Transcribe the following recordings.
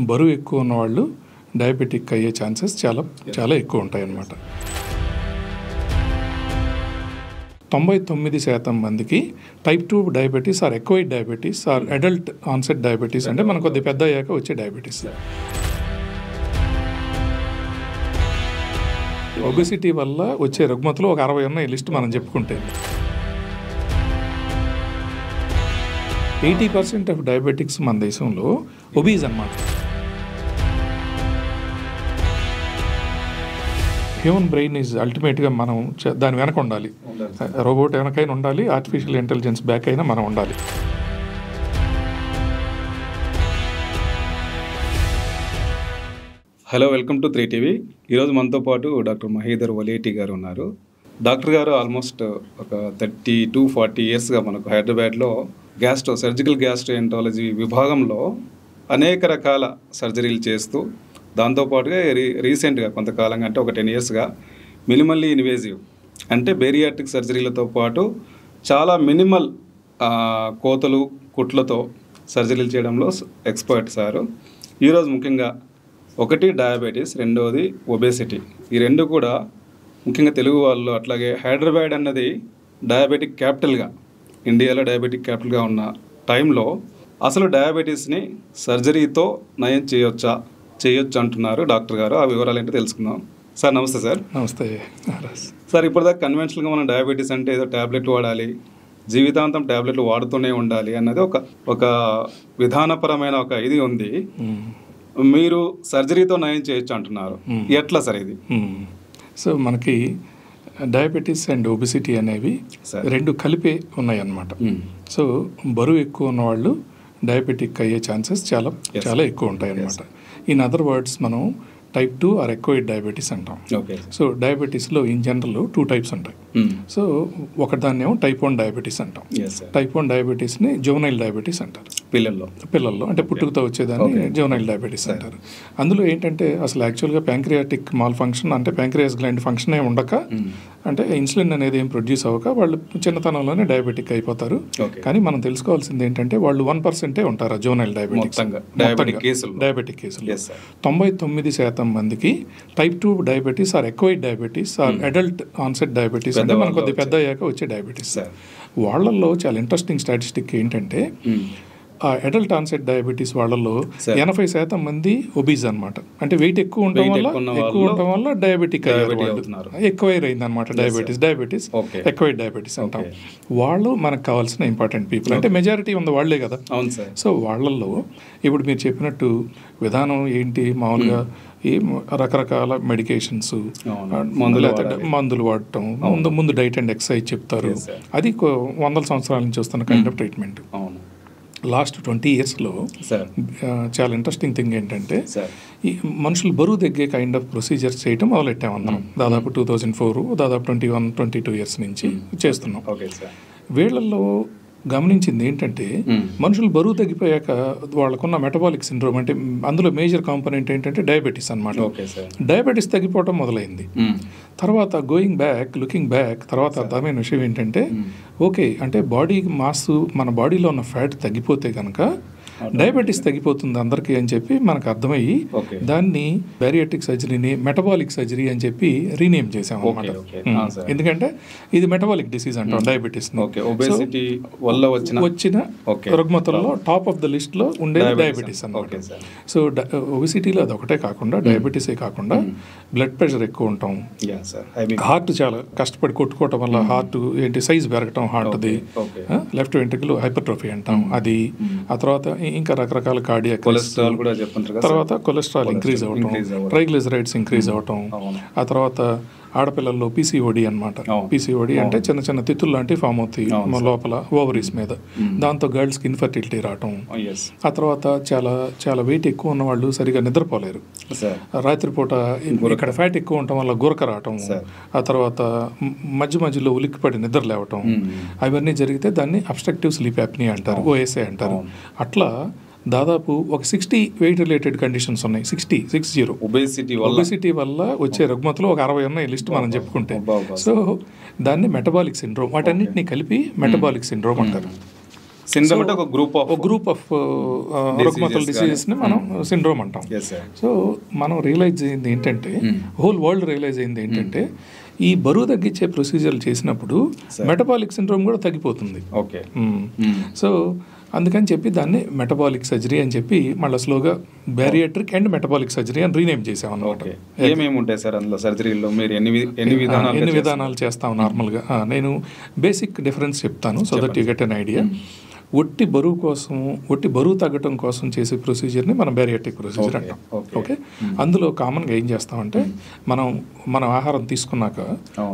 బరువు ఎక్కువ ఉన్నవాళ్ళు డయాబెటిక్ అయ్యే ఛాన్సెస్ చాలా చాలా ఎక్కువ ఉంటాయి అన్నమాట. 99% మందికి type 2 diabetes or acquired diabetes or adult onset diabetes, అంటే మనకు కొద్ది పెద్ద అయ్యాక వచ్చే డయాబెటీస్. ఒబెసిటీ వల్ల వచ్చే రుగ్మతలు ఒక 60 ఉన్నాయి లిస్ట్ మనం చెప్పుకుంటే. 80% ఆఫ్ డయాబెటిక్స్ మన దేశంలో ఒబీజ్ అన్నమాట. హ్యూమన్ బ్రెయిన్ ఈజ్ అల్టిమేట్గా మనం దాని వెనక ఉండాలి, రోబోట్ వెనకైనా ఉండాలి, ఆర్టిఫిషియల్ ఇంటెలిజెన్స్ బ్యాక్ అయినా మనం ఉండాలి. Hello, welcome to 3 TV. ఈరోజు మనతో పాటు డాక్టర్ మహీధర్ వలేటి గారు ఉన్నారు. డాక్టర్ గారు ఆల్మోస్ట్ ఒక 30-40 ఇయర్స్గా మనకు హైదరాబాద్లో సర్జికల్ గ్యాస్ట్రోఎంటాలజీ విభాగంలో అనేక రకాల సర్జరీలు చేస్తూ, దాంతోపాటుగా రీసెంట్గా కొంతకాలంగా అంటే ఒక 10 ఇయర్స్గా మినిమల్లీ ఇన్వేజివ్ అంటే బేరియాట్రిక్ సర్జరీలతో పాటు చాలా మినిమల్ కోతలు కుట్లతో సర్జరీలు చేయడంలో ఎక్స్పర్ట్ సారు. ఈరోజు ముఖ్యంగా ఒకటి డయాబెటీస్, రెండవది ఒబేసిటీ. ఈ రెండు కూడా ముఖ్యంగా తెలుగు వాళ్ళు, అట్లాగే హైదరాబాద్ అన్నది డయాబెటిక్ క్యాపిటల్గా, ఇండియాలో డయాబెటిక్ క్యాపిటల్గా ఉన్న టైంలో అసలు డయాబెటీస్ని సర్జరీతో నయం చేయొచ్చు అంటున్నారు డాక్టర్ గారు. ఆ వివరాలు ఏంటో తెలుసుకుందాం. సార్ నమస్తే. సార్ నమస్తే సార్. ఇప్పటిదాకా కన్వెన్షనల్గా మనం డయాబెటీస్ అంటే ఏదో ట్యాబ్లెట్ వాడాలి, జీవితాంతం ట్యాబ్లెట్లు వాడుతూనే ఉండాలి అన్నది ఒక విధానపరమైన ఒక ఇది ఉంది. మీరు సర్జరీతో నయం చేయొచ్చు అంటున్నారు. ఎట్లా సార్ ఇది? సో మనకి డయాబెటీస్ అండ్ ఒబెసిటీ అనేవి రెండు కలిపే ఉన్నాయి అన్నమాట. సో బరువు ఎక్కువ ఉన్నవాళ్ళు డయాబెటిక్ అయ్యే ఛాన్సెస్ చాలా చాలా ఎక్కువ ఉంటాయి అన్నమాట. ఇన్ అదర్ వర్డ్స్ మనం టైప్ 2 ఆర్ ఎక్వైర్డ్ డయాబెటీస్ అంటాం. సో డయాబెటీస్లో ఇన్ జనరల్ 2 టైప్స్ ఉంటాయి. సో ఒకదాన్నేమో టైప్ 1 డయాబెటీస్ అంటాం. టైప్ 1 డయాబెటీస్ని జువెనైల్ డయాబెటీస్ అంటారు. పిల్లల్లో అంటే పుట్టుకతో వచ్చేదాన్ని జువెనైల్ డయాబెటీస్ అంటారు. అందులో ఏంటంటే అసలు యాక్చువల్గా ప్యాంక్రియాటిక్ మాల్ ఫంక్షన్ అంటే ప్యాంక్రియాస్ గ్లాండ్ ఫంక్షనే ఉండక, అంటే ఇన్సులిన్ అనేది ఏం ప్రొడ్యూస్ అవ్వక వాళ్ళు చిన్నతనంలోనే డయాబెటిక్ అయిపోతారు. కానీ మనం తెలుసుకోవాల్సింది ఏంటంటే వాళ్ళు 1% ఉంటారు జువెనైల్ డయాబెటిక్ కేసులు. 99% మందికి type 2 diabetes or acquired diabetes or adult onset diabetes, అంటే మనకు కొద్ది పెద్ద అయ్యాక వచ్చే డయాబెటీస్. వాళ్ళల్లో చాలా ఇంట్రెస్టింగ్ స్టాటిస్టిక్ ఏంటంటే ఆ అడల్ట్ ఆన్సెట్ డయాబెటీస్ వాళ్ళలో 80% మంది ఒబీజ్ అనమాట. అంటే వెయిట్ ఎక్కువ ఉండటం వల్ల డయాబెటిక్ అయ్యారు, ఎక్వైర్ అయింది అనమాట. డయాబెటీస్ ఎక్వైర్డ్ డయాబెటీస్ అంటాం. వాళ్ళు మనకు కావాల్సిన ఇంపార్టెంట్ పీపుల్, అంటే మెజారిటీ ఉంది వాళ్ళే కదా. సో వాళ్ళల్లో ఇప్పుడు మీరు చెప్పినట్టు విధానం ఏంటి, మామూలుగా ఈ రకరకాల మెడికేషన్స్, మందులు వాడటం, ముందు డైట్ అండ్ ఎక్సర్సైజ్ చెప్తారు. అది 100 సంవత్సరాల నుంచి వస్తున్న కైండ్ ఆఫ్ ట్రీట్మెంట్. లాస్ట్ 20 ఇయర్స్లో చాలా ఇంట్రెస్టింగ్ థింగ్ ఏంటంటే ఈ మనుషులు బరువు తగ్గే కైండ్ ఆఫ్ ప్రొసీజర్స్ చేయటం మొదలెట్టామన్నాం. దాదాపు 2004, దాదాపు 21-22 ఇయర్స్ నుంచి చేస్తున్నాం. వీళ్ళల్లో గమనించింది ఏంటంటే మనుషులు బరువు తగ్గిపోయాక వాళ్ళకున్న మెటబాలిక్ సిండ్రోమ్, అంటే అందులో మేజర్ కాంపోనెంట్ ఏంటంటే డయాబెటీస్ అనమాట. డయాబెటీస్ తగ్గిపోవటం మొదలైంది. తర్వాత లుకింగ్ బ్యాక్ తర్వాత అర్థమైన విషయం ఏంటంటే ఓకే, అంటే బాడీ మాస్, మన బాడీలో ఉన్న ఫ్యాట్ తగ్గిపోతే కనుక డయాబెటీస్ తగ్గిపోతుంది అందరికీ అని చెప్పి మనకు అర్థమయ్యి దాన్ని బ్యారియాట్రిక్ సర్జరీని మెటబాలిక్ సర్జరీ అని చెప్పి రీనేమ్ చేసాం అన్నమాట. ఎందుకంటే ఇది మెటబాలిక్ డిసీజ్ అంటాం డయాబెటీస్. వచ్చిన రుగ్మతల్లో టాప్ ఆఫ్ ద లిస్ట్ లో ఉండేది డయాబెటీస్ అన్నమాట. సో ఒబెసిటీలో అది ఒకటే కాకుండా, డయాబెటీసే కాకుండా బ్లడ్ ప్రెషర్ ఎక్కువ ఉంటాం, హార్ట్ చాలా కష్టపడి కొట్టుకోవటం వల్ల హార్ట్ సైజ్ పెరగటం, హార్ట్ది లెఫ్ట్ వెంట్రుకలు హైపర్ట్రోఫీ అంటాం అది. ఆ తర్వాత ఇంకా రకరకాల కార్డియాక్, తర్వాత కొలెస్ట్రాల్ ఇంక్రీజ్ అవటం, ట్రైగ్లిజరైడ్స్ ఇంక్రీజ్ అవటం. ఆ తర్వాత ఆడపిల్లల్లో పీసీఓడి అనమాట. పీసీఓడి అంటే చిన్న చిన్న తిత్తులు లాంటివి ఫామ్ అవుతాయి లోపల ఓవరీస్ మీద, దాంతో గర్ల్స్కి ఇన్ఫర్టిలిటీ రావటం. ఆ తర్వాత చాలా చాలా వెయిట్ ఎక్కువ ఉన్న వాళ్ళు సరిగా నిద్రపోలేరు, రాత్రిపూట ఇక్కడ ఫ్యాట్ ఎక్కువ ఉండటం వల్ల గురక రావటం, ఆ తర్వాత మధ్యలో ఉలిక్కిపడి నిద్ర లేవటం, అవన్నీ జరిగితే దాన్ని అబ్స్ట్రక్టివ్ స్లీప్ యాప్నియా అంటారు, ఓఎస్ఏ అంటారు. అట్లా దాదాపు ఒక 60 వెయిట్ రిలేటెడ్ కండిషన్స్ ఉన్నాయి. 60 ఒబెసిటీ వల్ల వచ్చే రుగ్మతలు ఒక 60 ఉన్నాయి లిస్ట్ మనం చెప్పుకుంటే. సో దాన్ని మెటబాలిక్ సిండ్రోమ్, వాటన్నిటిని కలిపి మెటబాలిక్ సిండ్రోమ్ అంటారు. సిండ్రోమ్ అంటే ఒక గ్రూప్ ఆఫ్ రుగ్మతల డిసీజెస్ని మనం సిండ్రోమ్ అంటాం. సో మనం రియలైజ్ అయింది ఏంటంటే, హోల్ వరల్డ్ రియలైజ్ అయింది ఏంటంటే, ఈ బరువు తగ్గించే ప్రొసీజర్లు చేసినప్పుడు మెటబాలిక్ సిండ్రోమ్ కూడా తగ్గిపోతుంది. సో అందుకని చెప్పి దాన్ని మెటబాలిక్ సర్జరీ అని చెప్పి మళ్ళీ స్లోగా బ్యారియాట్రిక్ అండ్ మెటబాలిక్ సర్జరీ అని రీనేమ్ చేసాం అన్నమాట. ఏమేమి ఉంటాయి సార్ అందులో సర్జరీలో? మీరు ఎన్ని విధానాలు చేస్తాం నార్మల్గా? నేను బేసిక్ డిఫరెన్స్ చెప్తాను so that you get an idea. ఒట్టి బరువు తగ్గటం కోసం చేసే ప్రొసీజర్ని మనం బ్యారియాట్రిక్ ప్రొసీజర్ అంటాం. ఓకే, అందులో కామన్గా ఏం చేస్తామంటే, మనం ఆహారం తీసుకున్నాక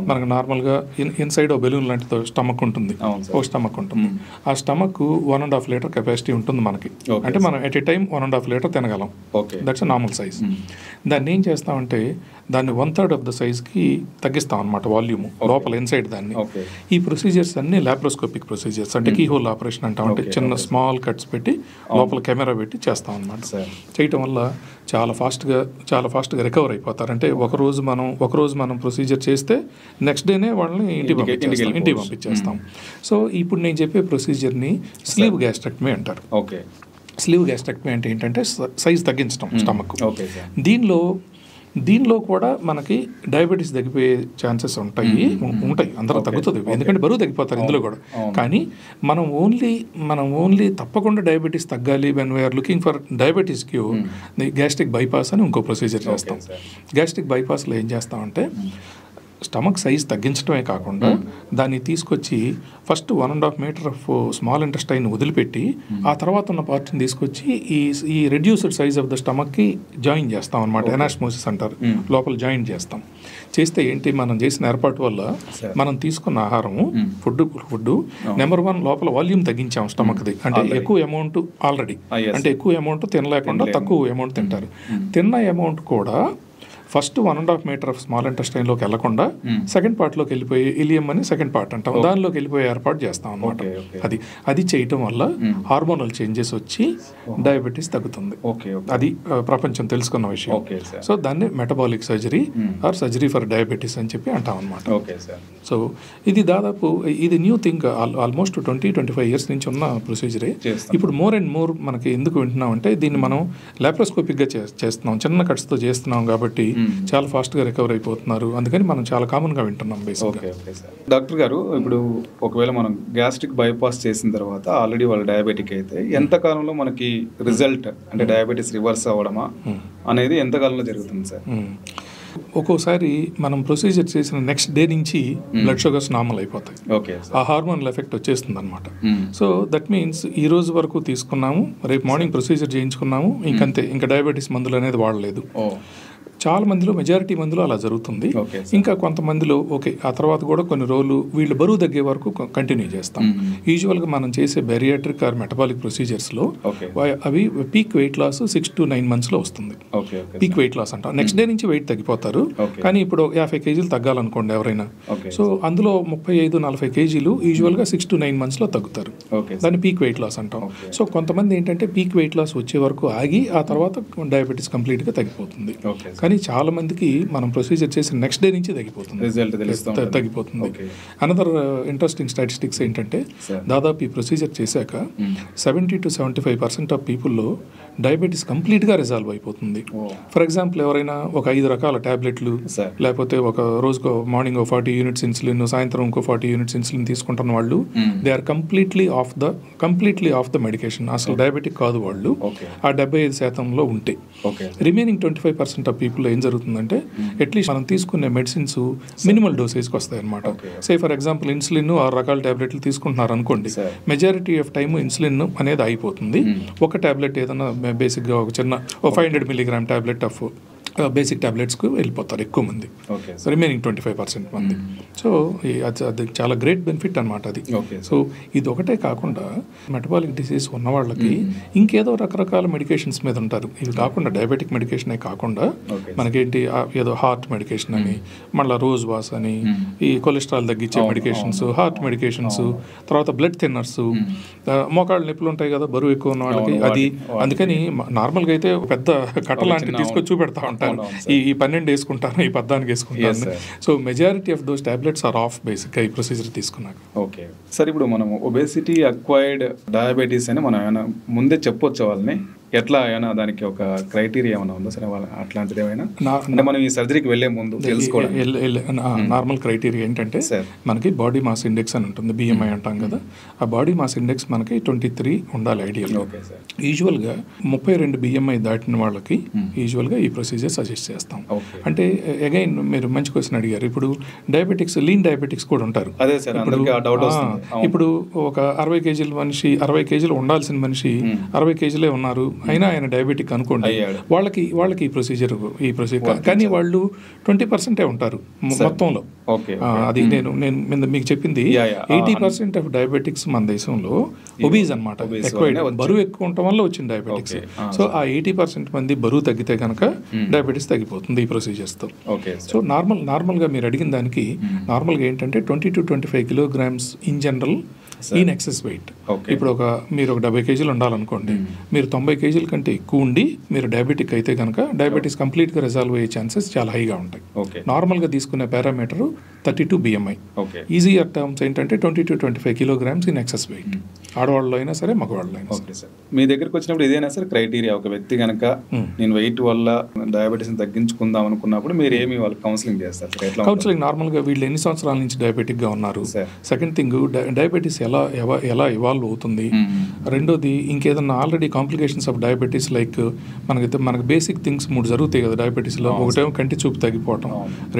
మనకు నార్మల్గా ఇన్సైడ్ ఓ బెలూన్ లాంటిది స్టమక్ ఉంటుంది, ఒక స్టమక్ ఉంటుంది. ఆ స్టమక్ 1.5 లీటర్ కెపాసిటీ ఉంటుంది మనకి. అంటే మనం ఎట్ ఏ టైం 1.5 లీటర్ తినగలం. That's normal size. దాన్ని ఏం చేస్తామంటే, దాన్ని 1/3 ఆఫ్ ద సైజ్కి తగ్గిస్తాం అనమాట, వాల్యూమ్ లోపల ఇన్సైడ్ దాన్ని. ఈ ప్రొసీజర్స్ అన్ని లాప్రోస్కోపిక్ ప్రొసీజర్స్, అంటే కీ హోల్ ఆపరేషన్ అంటాం. అంటే చిన్న స్మాల్ కట్స్ పెట్టి లోపల కెమెరా పెట్టి చేస్తాం అనమాట. చేయటం వల్ల చాలా ఫాస్ట్గా రికవర్ అయిపోతారు. అంటే ఒక రోజు మనం ప్రొసీజర్ చేస్తే నెక్స్ట్ డేనే వాళ్ళని ఇంటికి పంపించేస్తాం. సో ఇప్పుడు నేను చెప్పే ప్రొసీజర్ని స్లీవ్ గ్యాస్ట్రెక్టమీ అంటారు. స్లీవ్ గ్యాస్ట్రెక్టమీ అంటే ఏంటంటే సైజ్ తగ్గించడం స్టమక్. దీనిలో కూడా మనకి డయాబెటీస్ తగ్గిపోయే ఛాన్సెస్ ఉంటాయి. అందరూ తగ్గుతుంది, ఎందుకంటే బరువు తగ్గిపోతారు ఇందులో కూడా. కానీ మనం ఓన్లీ తప్పకుండా డయాబెటీస్ తగ్గాలి when we're looking for diabetes cure, gastric bypass అని ఇంకో ప్రొసీజర్ చేస్తాం. గ్యాస్ట్రిక్ బైపాస్లో ఏం చేస్తామంటే, స్టమక్ సైజ్ తగ్గించడమే కాకుండా దాన్ని తీసుకొచ్చి first 1.5 metre of small intestine వదిలిపెట్టి ఆ తర్వాత ఉన్న పార్ట్ని తీసుకొచ్చి ఈ రెడ్యూస్డ్ సైజ్ ఆఫ్ ద స్టమక్కి జాయిన్ చేస్తాం అనమాట. ఎనాస్మోసిస్ అంటారు. లోపల జాయిన్ చేస్తాం. చేస్తే ఏంటి, మనం చేసిన ఏర్పాటు వల్ల మనం తీసుకున్న ఆహారము ఫుడ్ నెంబర్ 1 లోపల వాల్యూమ్ తగ్గించాం స్టమక్ది. అంటే ఎక్కువ అమౌంట్ ఆల్రెడీ, అంటే ఎక్కువ అమౌంట్ తినలేకుండా తక్కువ అమౌంట్ తింటారు. తిన్న అమౌంట్ కూడా ఫస్ట్ 1.5 మీటర్ ఆఫ్ స్మాల్ ఇంటెస్టైన్లోకి వెళ్లకుండా సెకండ్ పార్ట్లోకి వెళ్ళిపోయి ఇలియం అని సెకండ్ పార్ట్ అంటాం, దానిలోకి వెళ్ళిపోయి ఏర్పాటు చేస్తాం అనమాట. అది చేయటం వల్ల హార్మోనల్ చేంజెస్ వచ్చి డయాబెటీస్ తగ్గుతుంది. అది ప్రపంచం తెలుసుకున్న విషయం. సో దాన్ని metabolic surgery or surgery for diabetes అని చెప్పి అంటాం అనమాట. సో ఇది న్యూ థింగ్, ఆల్మోస్ట్ 20-25 ఇయర్స్ నుంచి ఉన్న ప్రొసీజరే. ఇప్పుడు మోర్ అండ్ మోర్ మనకి ఎందుకు వింటున్నాం అంటే, దీన్ని మనం లాప్రోస్కోపిక్గా చేస్తున్నాం, చిన్న కట్స్తో చేస్తున్నాం కాబట్టి చాలా ఫాస్ట్గా రికవర్ అయిపోతున్నారు. అందుకని మనం చాలా కామన్గా వింటున్నాం బేసిక్గా. డాక్టర్ గారు, ఇప్పుడు ఒకవేళ మనం గ్యాస్ట్రిక్ బైపాస్ చేసిన తర్వాత ఆల్రెడీ వాళ్ళు డయాబెటిక్ అయితే ఎంత కాలంలో మనకి రిజల్ట్, అంటే డయాబెటీస్ రివర్స్ అవ్వడమా అనేది ఎంత కాలంలో జరుగుతుంది సార్? ఒక్కోసారి మనం ప్రొసీజర్ చేసిన నెక్స్ట్ డే నుంచి బ్లడ్ షుగర్స్ నార్మల్ అయిపోతాయి. ఆ హార్మోనల్ ఎఫెక్ట్ వచ్చేస్తుంది అనమాట. సో దట్ మీన్స్ ఈ రోజు వరకు తీసుకున్నాము, రేపు మార్నింగ్ ప్రొసీజర్ చేయించుకున్నాము, ఇంకంతే, ఇంకా డయాబెటీస్ మందులు అనేది వాడలేదు. చాలా మందిలో, మెజారిటీ మందిలో అలా జరుగుతుంది. ఇంకా కొంతమందిలో ఆ తర్వాత కూడా కొన్ని రోజులు వీళ్ళు బరువు తగ్గే వరకు కంటిన్యూ చేస్తాం. యూజువల్గా మనం చేసే బెరియాట్రిక్ ఆర్ మెటబాలిక్ ప్రొసీజర్స్లో అవి పీక్ వెయిట్ లాస్ 6 to 9 monthsలో వస్తుంది. పీక్ వెయిట్ లాస్ అంటాం. నెక్స్ట్ డే నుంచి వెయిట్ తగ్గిపోతారు. కానీ ఇప్పుడు 50 kgs తగ్గాలనుకోండి ఎవరైనా, సో అందులో 35-40 kgs యూజువల్గా 6 to 9 monthsలో తగ్గుతారు. దాన్ని పీక్ వెయిట్ లాస్ అంటాం. సో కొంతమంది ఏంటంటే పీక్ వెయిట్ లాస్ వచ్చే వరకు ఆగి ఆ తర్వాత డయాబెటీస్ కంప్లీట్గా తగ్గిపోతుంది. కానీ చాలా మందికి మనం ప్రొసీజర్ చేసిన నెక్స్ట్ డే నుంచి తగ్గిపోతుంది. అనదర్ ఇంట్రెస్టింగ్ స్టాటిస్టిక్స్ ఏంటంటే, దాదాపు ఈ ప్రొసీజర్ చేశాక 70 to 75% ఆఫ్ పీపుల్లో డయాబెటీస్ కంప్లీట్గా రిజాల్వ్ అయిపోతుంది. ఫర్ ఎగ్జాంపుల్, ఎవరైనా ఒక 5 రకాల ట్యాబ్లెట్లు, లేకపోతే ఒక రోజుకు మార్నింగ్ 40 యూనిట్స్ ఇన్సులిన్, సాయంత్రం ఇంకో 40 యూనిట్స్ ఇన్సులిన్ తీసుకుంటున్న వాళ్ళు, they are completely off the medication. అసలు డయాబెటిక్ కాదు వాళ్ళు. ఆ 75% ఉంటే రిమైనింగ్ 25% ఆఫ్ పీపుల్ ఏం జరుగుతుందంటే, అట్లీస్ట్ మనం తీసుకునే మెడిసిన్స్ మినిమల్ డోసేజ్కి వస్తాయి అనమాట. సే ఫర్ ఎగ్జాంపుల్, ఇన్సులిన్ 6 రకాల ట్యాబ్లెట్లు తీసుకుంటున్నారు అనుకోండి, మెజారిటీ ఆఫ్ టైమ్ ఇన్సులిన్ అనేది అయిపోతుంది. ఒక ట్యాబ్లెట్ ఏదైనా బేసిక్గా ఒక చిన్న 500 mg ట్యాబ్లెట్ ఆఫ్ బేసిక్ ట్యాబ్లెట్స్కి వెళ్ళిపోతారు ఎక్కువ మంది, రిమైనింగ్ 25% మంది. సో అది చాలా గ్రేట్ బెనిఫిట్ అనమాట అది. సో ఇది ఒకటే కాకుండా మెటబాలిక్ డిసీజ్ ఉన్న వాళ్ళకి ఇంకేదో రకరకాల మెడికేషన్స్ మీద ఉంటారు. ఇవి కాకుండా డయాబెటిక్ మెడికేషనే కాకుండా మనకేంటి ఏదో హార్ట్ మెడికేషన్ అని, మళ్ళీ రోజ్ వాస్ అని, ఈ కొలెస్ట్రాల్ తగ్గించే మెడికేషన్స్, హార్ట్ మెడికేషన్స్, తర్వాత బ్లడ్ థిన్నర్స్, మోకాళ్ళ నొప్పులు ఉంటాయి కదా బరువు ఎక్కువ ఉన్న వాళ్ళకి, అది. అందుకని నార్మల్గా అయితే పెద్ద కట్ట లాంటివి తీసుకొచ్చి చూపెడతా ఉంటారు. అంటారు, ఈ 12 వేసుకుంటాను, ఈ 14 వేసుకుంటాను. So majority of those tablets are off బేసిక్గా ఈ ప్రొసీజర్ తీసుకున్నాక. ఓకే సార్, ఇప్పుడు మనం ఒబేసిటీ అక్వైర్డ్ డయాబెటీస్ అని మనం ఏమైనా ముందే చెప్పొచ్చు వాళ్ళని, ఎట్లా ఏమైనా దానికి ఒక క్రైటీరియా ఏమైనా ఉందా సరే వాళ్ళ అట్లాంటిది ఏమైనా, అంటే మనం ఈ సర్జరీకి వెళ్లే ముందు తెలుసుకోవడం నార్మల్ క్రైటీరియా ఏంటంటే మనకి బాడీ మాస్ ఇండెక్స్ అని ఉంటుంది, BMI అంటాం కదా. ఆ బాడీ మాస్ ఇండెక్స్ మనకి 23 ఉండాలి ఐడియల్. యూజువల్గా 32 BMI దాటిన వాళ్ళకి యూజువల్గా ఈ ప్రొసీజర్ సజెస్ట్ చేస్తాం. అంటే అగైన్ మీరు మంచి క్వశ్చన్ అడిగారు. ఇప్పుడు డయాబెటిక్స్, లీన్ డయాబెటిక్స్ కూడా ఉంటారు. ఇప్పుడు ఒక 60 కేజీల మనిషి, 60 కేజీలు ఉండాల్సిన మనిషి 60 కేజీలే ఉన్నారు, అయినా ఆయన డయాబెటిక్ అనుకోండి, వాళ్ళకి ఈ ప్రొసీజర్ కానీ వాళ్ళు 20% ఉంటారు మొత్తంలో. అది నేను మీకు చెప్పింది 80% ఆఫ్ డయాబెటిక్స్ మన దేశంలో ఒబీజ్ అనమాట, బరువు ఎక్కువ ఉండటం వల్ల వచ్చిన డయాబెటిక్స్. సో ఆ 80% మంది బరువు తగ్గితే కనుక డయాబెటిస్ తగ్గిపోతుంది ఈ ప్రొసీజర్స్తో. సో నార్మల్గా మీరు అడిగిన దానికి నార్మల్గా ఏంటంటే 20 to 25 kilograms in general in excess wait. ఇప్పుడు మీరు ఒక 70 కేజీలు ఉండాలనుకోండి, మీరు 90 కేజీల కంటే ఎక్కువ ఉండి మీరు డయాబెటిక్ అయితే కనుక డయాబెటీస్ కంప్లీట్గా రిజాల్వ్ అయ్యే ఛాన్సెస్ చాలా హైగా ఉంటాయి. నార్మల్గా తీసుకునే పారామీటర్ 32 BMI. ఈజీయర్ టర్మ్స్ ఏంటంటే 20 to 25 kilograms in excess wait, ఆడవాళ్ళు అయినా సరే మగవాళ్ళు అయినా సరే. మీ దగ్గరికి వచ్చినప్పుడు ఇదేనా సార్ క్రైటీరియా? ఒక వ్యక్తి కనుక నేను వెయిట్ వల్ల డయాబెటీస్ తగ్గించుకుందాం అనుకున్నప్పుడు మీరు ఏమి వాళ్ళకి కౌన్సిలింగ్ చేస్తారు? కౌన్సిలింగ్ నార్మల్గా వీళ్ళు ఎన్ని సంవత్సరాల నుంచి డయాబెటిక్గా ఉన్నారు, సెకండ్ థింగ్ డయాబెటీస్ ఎలా ఇవాల్వ్ అవుతుంది, రెండోది ఇంకేదన్నా already complications of diabetes like మనకి బేసిక్ థింగ్స్ 3 జరుగుతాయి కదా డయాబెటీస్లో. ఒకటేమో కంటి చూపు తగ్గిపోవటం,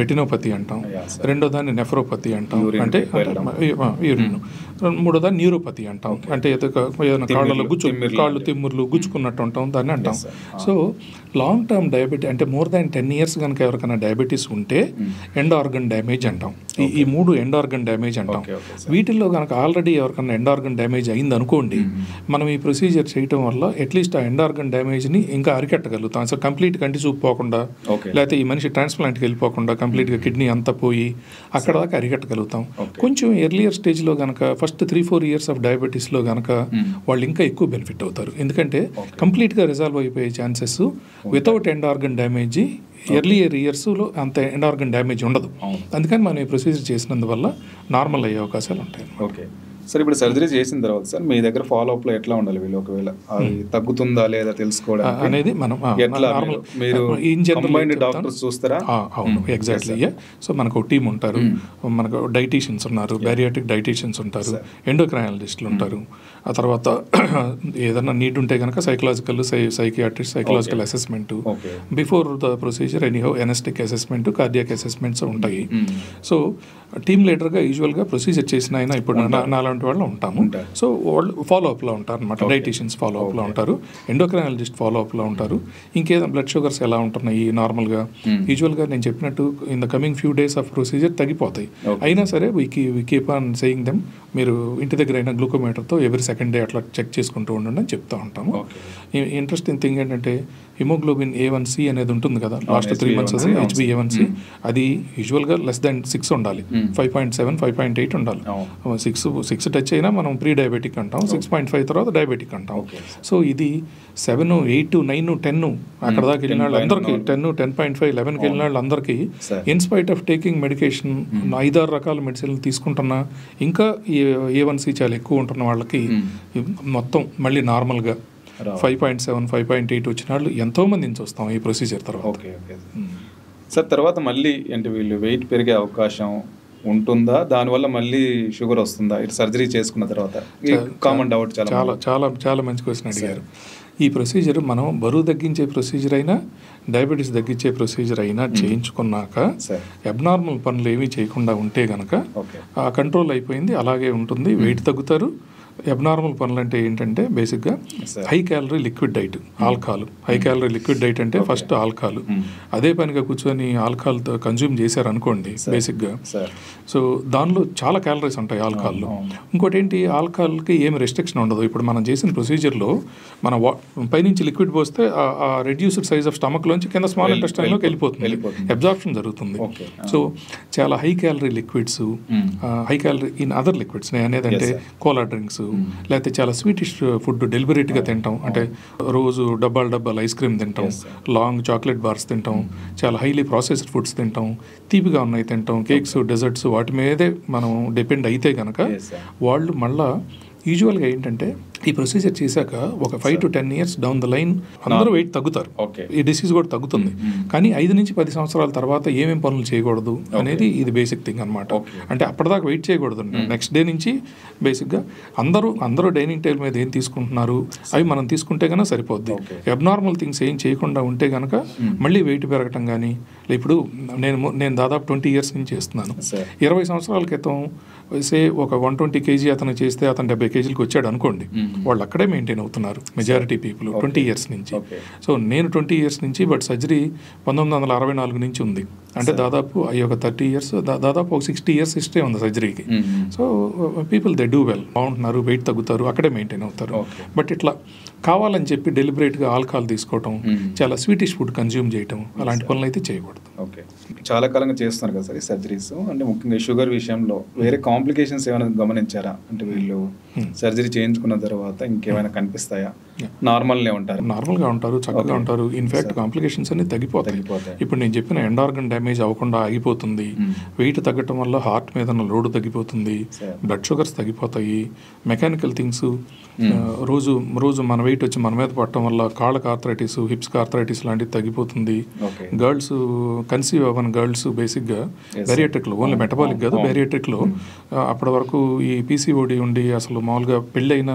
రెటినోపతి అంటాం, రెండో దాన్ని నెఫ్రోపతి అంటాం, అంటే యూరిన్, మూడో దాన్ని న్యూరోపతి అంటాం, అంటే ఏదైనా కాళ్ళు తిమ్ముర్లు గుచ్చుకున్నట్టు ఉంటాం దాన్ని అంటాం. సో లాంగ్ టర్మ్ డయాబెటీ అంటే more than 10 years కనుక ఎవరికైనా డయాబెటీస్ ఉంటే ఎండ్ ఆర్గన్ డ్యామేజ్ అంటాం. ఈ 3 ఎండ్ ఆర్గన్ డ్యామేజ్ అంటాం. వీటిల్లో కనుక ఆల్రెడీ ఎవరికైనా ఎండ్ ఆర్గన్ డ్యామేజ్ అయింది అనుకోండి, మనం ఈ ప్రొసీజర్ చేయటం వల్ల అట్లీస్ట్ ఆ ఎండ్ ఆర్గన్ డ్యామేజ్ని ఇంకా అరికట్టగలుగుతాం. సో కంప్లీట్ కంటి చూపు పోకుండా, లేకపోతే ఈ మనిషి ట్రాన్స్ప్లాంట్కి వెళ్ళిపోకుండా కంప్లీట్గా కిడ్నీ అంతా పోయి అక్కడ దాకా అరికట్టగలుగుతాం. కొంచెం ఎర్లియర్ స్టేజ్లో కనుక ఫస్ట్ 3-4 years ఆఫ్ డయాబెటీస్లో కనుక వాళ్ళు ఇంకా ఎక్కువ బెనిఫిట్ అవుతారు. ఎందుకంటే కంప్లీట్గా రిజాల్వ్ అయిపోయే chances without end organ damage earlier ఇయర్స్లో అంత ఎండ్ ఆర్గన్ డ్యామేజ్ ఉండదు. అందుకని మనం ఈ ప్రొసీజర్ చేసినందువల్ల నార్మల్ అయ్యే అవకాశాలు ఉంటాయి. ఓకే సార్, ఇప్పుడు సర్జరీ చేసిన తర్వాత సార్ మీ దగ్గర ఫాలోఅప్లో ఎట్లా ఉండాలి? వీళ్ళు ఒకవేళ అది తగ్గుతుందా లేదా తెలుసుకోవడానికి అనేది మనం ఎట్లా మీరు కంబైన్డ్ డాక్టర్స్ చూస్తారా? అవును, ఎగ్జాక్ట్లీ. సో మనకు ఒక టీం ఉంటారు, మనకు డైటీషియన్స్ ఉన్నారు, బ్యారియాట్రిక్ డైటీషియన్స్ ఉంటారు, ఎండోక్రైనాలజిస్టులు ఉంటారు. ఆ తర్వాత ఏదైనా నీడ్ ఉంటే కనుక psychological psychiatrist psychological assessment, before the procedure anyhow anaesthetic assessment, cardiac assessments ఉంటాయి. సో టీమ్ లీడర్గా యూజువల్గా ప్రొసీజర్ చేసిన ఆయన ఇప్పుడు నాలాంటి వాళ్ళు ఉంటాము. సో వాళ్ళు ఫాలోఅప్లో ఉంటారు అనమాట. డైటీషియన్స్ ఫాలోఅప్లో ఉంటారు, ఎండోక్రైనాలజిస్ట్ ఫాలోఅప్లో ఉంటారు. ఇంకేదైనా బ్లడ్ షుగర్స్ ఎలా ఉంటున్నాయి నార్మల్గా యూజువల్గా నేను చెప్పినట్టు in the coming few days of procedure తగ్గిపోతాయి. అయినా సరే we keep on saying them, మీరు ఇంటి దగ్గర అయినా గ్లూకోమీటర్తో ఎవ్రీ సెకండ్ డే అట్లా చెక్ చేసుకుంటూ ఉండండి అని చెప్తూ ఉంటాము. ఇంట్రెస్టింగ్ థింగ్ ఏంటంటే హిమోగ్లోబిన్ A1C అనేది ఉంటుంది కదా, లాస్ట్ 3 months HbA1c, అది యూజువల్గా less than 6 ఉండాలి, 5.7 5.8 ఉండాలి. 6 టచ్ అయినా మనం ప్రీ డయాబెటిక్ అంటాం, 6.5 తర్వాత డయాబెటిక్ అంటాం. సో ఇది 7, 8, 9, 10 అక్కడ దాకా వెళ్ళిన వాళ్ళు అందరికీ 10, 10.5, 11కి వెళ్ళిన వాళ్ళు అందరికీ ఇన్స్పైట్ ఆఫ్ టేకింగ్ మెడికేషన్ 5-6 రకాల మెడిసిన్లు తీసుకుంటున్నా ఇంకా A1C చాలా ఎక్కువ ఉంటున్న వాళ్ళకి మొత్తం మళ్ళీ నార్మల్గా 5.7, 5.8 వచ్చిన వాళ్ళు ఎంతోమంది చూస్తాం ఈ ప్రొసీజర్ తర్వాత. ఓకే సార్, తర్వాత మళ్ళీ అంటే వీళ్ళు వెయిట్ పెరిగే అవకాశం ఉంటుందా? దానివల్ల మళ్ళీ షుగర్ వస్తుందా ఇటు సర్జరీ చేసుకున్న తర్వాత? Common doubt. చాలా చాలా చాలా మంచి క్వశ్చన్ అడిగారు. ఈ ప్రొసీజర్ మనం బరువు తగ్గించే ప్రొసీజర్ అయినా డయాబెటీస్ తగ్గించే ప్రొసీజర్ అయినా చేయించుకున్నాక అబ్నార్మల్ పనులు ఏమీ చేయకుండా ఉంటే కనుక ఆ కంట్రోల్ అయిపోయింది, అలాగే ఉంటుంది, వెయిట్ తగ్గుతారు. అబ్నార్మల్ పనులు అంటే ఏంటంటే బేసిక్గా high calorie liquid diet, alcohol. High calorie liquid diet అంటే ఫస్ట్ ఆల్కహాల్. అదే పనిగా కూర్చొని ఆల్కహాల్ కన్జ్యూమ్ చేశారు అనుకోండి బేసిక్గా, సో దానిలో చాలా క్యాలరీస్ ఉంటాయి ఆల్కహాల్లో. ఇంకోటి ఏంటి, ఆల్కహాల్కి ఏమి రెస్ట్రిక్షన్ ఉండదు. ఇప్పుడు మనం చేసిన ప్రొసీజర్లో మన పైనుంచి లిక్విడ్ పోస్తే ఆ రెడ్యూస్డ్ సైజ్ ఆఫ్ స్టమక్లోంచి కింద స్మాల్ ఇంటెస్టైన్లోకి వెళ్ళిపోతుంది, అబ్జార్ప్షన్ జరుగుతుంది. సో చాలా high calorie liquids, high calorie in other liquids అనేదంటే కోలా డ్రింక్స్, లేకపోతే చాలా స్వీటిష్ ఫుడ్ డెలిబరేట్గా తింటాం, అంటే రోజు డబ్బాలు ఐస్ క్రీమ్ తింటాం, లాంగ్ చాక్లెట్ బార్స్ తింటాం, చాలా హైలీ ప్రాసెస్డ్ ఫుడ్స్ తింటాం, తీపిగా ఉన్నాయి తింటాం, కేక్స్ డెజర్ట్స్ వాటి మీదే మనం డిపెండ్ అయితే కనుక వాళ్ళు మళ్ళా యూజువల్గా ఏంటంటే ఈ ప్రొసీజర్ చేశాక ఒక 5 to 10 years down the line అందరూ వెయిట్ తగ్గుతారు, ఈ డిసీజ్ కూడా తగ్గుతుంది. కానీ 5 నుంచి 10 సంవత్సరాల తర్వాత ఏమేం పనులు చేయకూడదు అనేది ఇది బేసిక్ థింగ్ అనమాట. అంటే అప్పటిదాకా వెయిట్ చేయకూడదు. నెక్స్ట్ డే నుంచి బేసిక్గా అందరూ డైనింగ్ టేబుల్ మీద ఏం తీసుకుంటున్నారు అవి మనం తీసుకుంటే కనుక సరిపోద్ది. అబ్నార్మల్ థింగ్స్ ఏం చేయకుండా ఉంటే కనుక మళ్ళీ వెయిట్ పెరగటం కానీ, ఇప్పుడు నేను దాదాపు 20 years నుంచి చేస్తున్నాను. 20 సంవత్సరాల క్రితం సే ఒక 120 kg అతను చేస్తే అతను 70 kgకి వచ్చాడు అనుకోండి, వాళ్ళు అక్కడే మెయింటైన్ అవుతున్నారు మెజారిటీ పీపుల్ 20 years నుంచి. సో నేను 20 years నుంచి, బట్ సర్జరీ 1964 నుంచి ఉంది. అంటే దాదాపు ఒక 30 years, దాదాపు ఒక 60 years హిస్టరీ ఉంది సర్జరీకి. So people they do well, బాగుంటున్నారు, వెయిట్ తగ్గుతారు, అక్కడే మెయింటైన్ అవుతారు. బట్ ఇట్లా కావాలని చెప్పి డెలిబరేట్గా ఆల్కహాల్ తీసుకోవటం, చాలా స్వీటిష్ ఫుడ్ కన్జ్యూమ్ చేయటం, అలాంటి పనులు అయితే చేయకూడదు. ఓకే, చాలా కాలంగా చేస్తున్నారు కదా సార్ ఈ సర్జరీస్, అంటే ముఖ్యంగా షుగర్ విషయంలో వేరే కాంప్లికేషన్స్ ఏమైనా గమనించారా? అంటే వీళ్ళు సర్జరీ చేయించుకున్న తర్వాత ఇంకేమైనా కనిపిస్తాయా? నార్మల్గా ఉంటారు, చక్కగా ఉంటారు. ఇన్ఫాక్ట్ కాంప్లికేషన్స్ అన్ని తగ్గిపోతాయి. ఇప్పుడు నేను చెప్పిన ఎండ్ ఆర్గన్ డ్యామేజ్ అవ్వకుండా ఆగిపోతుంది, వెయిట్ తగ్గటం వల్ల హార్ట్ మీద లోడ్ తగ్గిపోతుంది, బ్లడ్ షుగర్స్ తగ్గిపోతాయి, మెకానికల్ థింగ్స్ రోజు మన వెయిట్ వచ్చి మన మీద పడటం వల్ల కాళ్ళకి ఆర్థరైటిస్, హిప్స్కి ఆర్థరైటిస్ లాంటివి తగ్గిపోతుంది. గర్ల్స్ కన్సీవ్ అవ్వని గర్ల్స్ బేసిక్గా బేరియాట్రిక్లో, ఓన్లీ మెటబాలిక్ కాదు బేరియాట్రిక్లో, అప్పటి వరకు ఈ పీసీఓడి ఉండి అసలు మామూలుగా పెళ్ళైన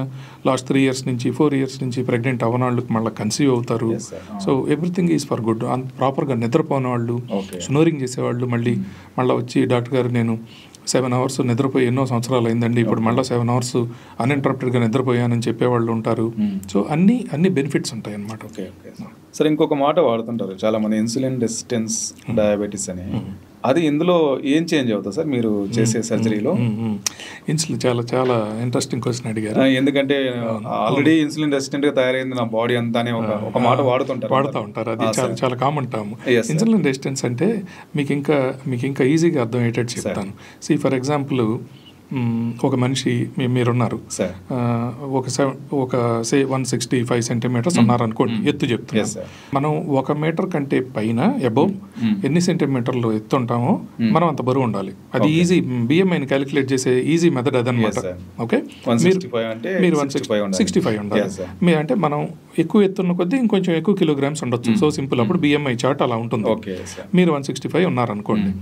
లాస్ట్ 3 years నుంచి 4 years నుంచి ప్రెగ్నెంట్ అవ్వనాళ్ళకి మళ్ళీ కన్సీవ్ అవుతారు. So everything is for good. ప్రాపర్గా నిద్రపోని వాళ్ళు, స్నోరింగ్ చేసేవాళ్ళు మళ్ళీ వచ్చి డాక్టర్ గారు నేను 7 hours నిద్రపోయి ఎన్నో సంవత్సరాలు అయిందండి, ఇప్పుడు మళ్ళీ 7 hours అన్ఇంటరప్టెడ్గా నిద్రపోయానని చెప్పేవాళ్ళు ఉంటారు. సో అన్ని బెనిఫిట్స్ ఉంటాయి అన్నమాట. సరే, ఇంకొక మాట వాడుతుంటారు చాలా మంది, ఇన్సులిన్ రెసిస్టెన్స్ డయాబెటీస్ అని. అది ఇందులో ఏం చేంజ్ అవుతుంది సార్ మీరు చేసే సర్జరీలో? ఇన్సులిన్ చాలా ఇంట్రెస్టింగ్ క్వశ్చన్ అడిగారు. ఎందుకంటే ఆల్రెడీ ఇన్సులిన్ రెసిస్టెంట్ గా తయారైంది నా బాడీ అంతా అని ఒక మాట వాడుతూ ఉంటారు. అది చాలా కామన్ టర్మ్. ఇన్సులిన్ రెసిస్టెన్స్ అంటే మీకు ఇంకా ఈజీగా అర్థమయ్యేటట్టు చెప్తాను. ఫర్ ఎగ్జాంపుల్, ఒక మనిషి మీరున్నారు, ఒక సే 165 centimeters ఉన్నారనుకోండి, ఎత్తు చెప్తున్నాను. మనం 1 meter కంటే పైన అబౌవ్ ఎన్ని సెంటీమీటర్లు ఎత్తు ఉంటామో మనం అంత బరువు ఉండాలి. అది ఈజీ బిఎంఐని క్యాలిక్యులేట్ చేసే ఈజీ మెథడ్ అదనమాట. ఓకే, మీరు 165 ఉండాలి. అంటే మనం ఎక్కువ ఎత్తున్న కొద్దీ ఇంకొంచెం ఎక్కువ కిలోగ్రామ్స్ ఉండొచ్చు. సో సింపుల్, అప్పుడు బిఎంఐ చార్ట్ అలా ఉంటుంది. మీరు 165 ఉన్నారనుకోండి,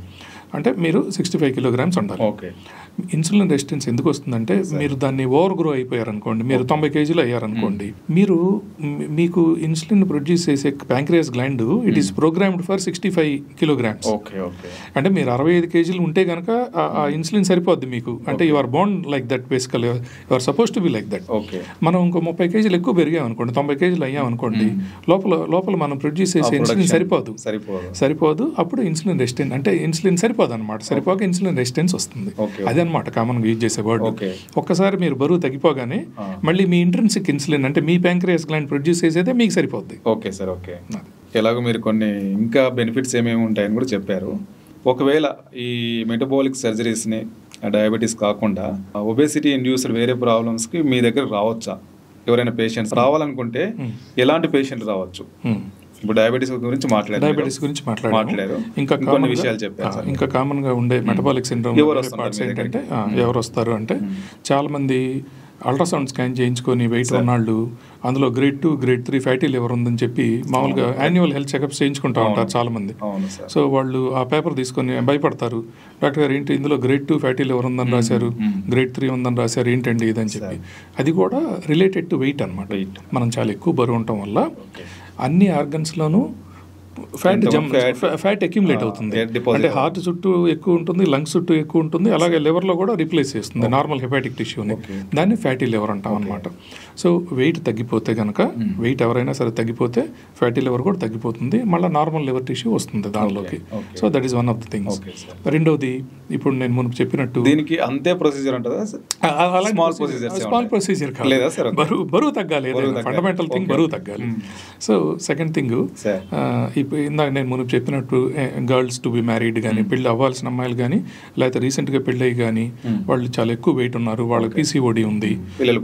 అంటే మీరు 65 kilograms ఉండాలి. ఇన్సులిన్ రెసిస్టెన్స్ ఎందుకు వస్తుందంటే, మీరు దాన్ని ఓవర్ గ్రో అయిపోయారనుకోండి, మీరు 90 kg అయ్యారనుకోండి, మీకు ఇన్సులిన్ ప్రొడ్యూస్ చేసే pancreas gland it is programmed for 65 kilograms. అంటే మీరు 65 kg ఉంటే కనుక ఆ ఇన్సులిన్ సరిపోద్ది మీకు. అంటే you are born like that, basically you are suppose to be like that. మనం ఇంకో 30 kg ఎక్కువ పెరిగామనుకోండి, 90 kg అయ్యామనుకోండి, లోపల మనం ప్రొడ్యూస్ చేసే ఇన్సులిన్ సరిపోదు. అప్పుడు ఇన్సులిన్ రెసిస్టెంట్, అంటే ఇన్సులిన్ సరిపోదు అనమాట. సరిపోక ఇన్సులిన్ రెసిస్టెన్స్ వస్తుంది. అదే అనమాట కామన్గా యూజ్ చేసే వర్డ్. ఒక్కసారి మీరు బరువు తగ్గిపోగానే మళ్ళీ మీ ఇంట్రిన్సిక్ ఇన్సులిన్, అంటే మీ ప్యాంక్రియాస్ గ్లాండ్ ప్రొడ్యూస్ చేసేదే మీకు సరిపోద్ది. Okay sir, okay. ఎలాగో మీరు కొన్ని ఇంకా బెనిఫిట్స్ ఏమేమి ఉంటాయని కూడా చెప్పారు. ఒకవేళ ఈ మెటబాలిక్ సర్జరీస్ని, డయాబెటీస్ కాకుండా ఒబేసిటీ ఇండ్యూస్డ్ వేరే ప్రాబ్లమ్స్కి మీ దగ్గర రావచ్చా? ఎవరైనా పేషెంట్స్ రావాలనుకుంటే ఎలాంటి పేషెంట్ రావచ్చు? ఇప్పుడు డయాబెటీస్ గురించి మాట్లాడారు, ఇంకా కొన్ని విషయాలు చెప్పారు. ఇంకా కామన్ గా ఉండే మెటబాలిక్ సిండ్రోమ్ ఏంటంటే, ఎవరు వస్తారు అంటే, చాలా మంది అల్ట్రాసౌండ్ స్కాన్ చేయించుకొని వెయిట్ ఉన్నాళ్ళు, అందులో grade 2, grade 3 ఫ్యాటీ లివర్ ఉందని చెప్పి మామూలుగా యాన్యువల్ హెల్త్ చెకప్స్ చేయించుకుంటూ ఉంటారు చాలా మంది. సో వాళ్ళు ఆ పేపర్ తీసుకొని భయపడతారు, డాక్టర్ గారు ఏంటి ఇందులో grade 2 ఫ్యాటీ లివర్ ఉందని రాశారు, grade 3 ఉందని రాశారు, ఏంటండి ఇదని చెప్పి. అది కూడా రిలేటెడ్ టు వెయిట్ అనమాట. మనం చాలా ఎక్కువ బరువు ఉండటం వల్ల అన్ని ఆర్గన్స్లోనూ ఫ్యాట్ అక్యుములేట్ అవుతుంది. అంటే హార్ట్ చుట్టూ ఎక్కువ ఉంటుంది, లంగ్స్ చుట్టూ ఎక్కువ ఉంటుంది, అలాగే లివర్లో కూడా రీప్లేస్ చేస్తుంది నార్మల్ హెపాటిక్ టిష్యూని. దాన్ని ఫ్యాటీ లివర్ అంటాం అనమాట. సో వెయిట్ తగ్గిపోతే కనుక, వెయిట్ ఎవరైనా సరే తగ్గిపోతే ఫ్యాటీ లివర్ కూడా తగ్గిపోతుంది, మళ్ళీ నార్మల్ లివర్ టిష్యూ వస్తుంది దానిలోకి. So that is one of the things. రెండోది, ఇప్పుడు నేను మునుపు చెప్పినట్టు దీనికి అంతే ప్రొసీజర్ ఉంటుందా? స్మాల్ ప్రొసీజర్ కాదు, బరువు తగ్గాలి. ఫండమెంటల్ థింగ్ బరువు తగ్గాలి. సో సెకండ్ థింగ్, ఈ ఇప్పుడు ఇందాక నేను ముందు చెప్పినట్టు గర్ల్స్ టు బి మ్యారీడ్ కానీ పెళ్ళి అవ్వాల్సిన అమ్మాయిలు కానీ లేకపోతే రీసెంట్గా పెళ్ళయి కానీ వాళ్ళు చాలా ఎక్కువ వెయిట్ ఉన్నారు, వాళ్ళకి పీసీఓడి ఉంది, పిల్లలు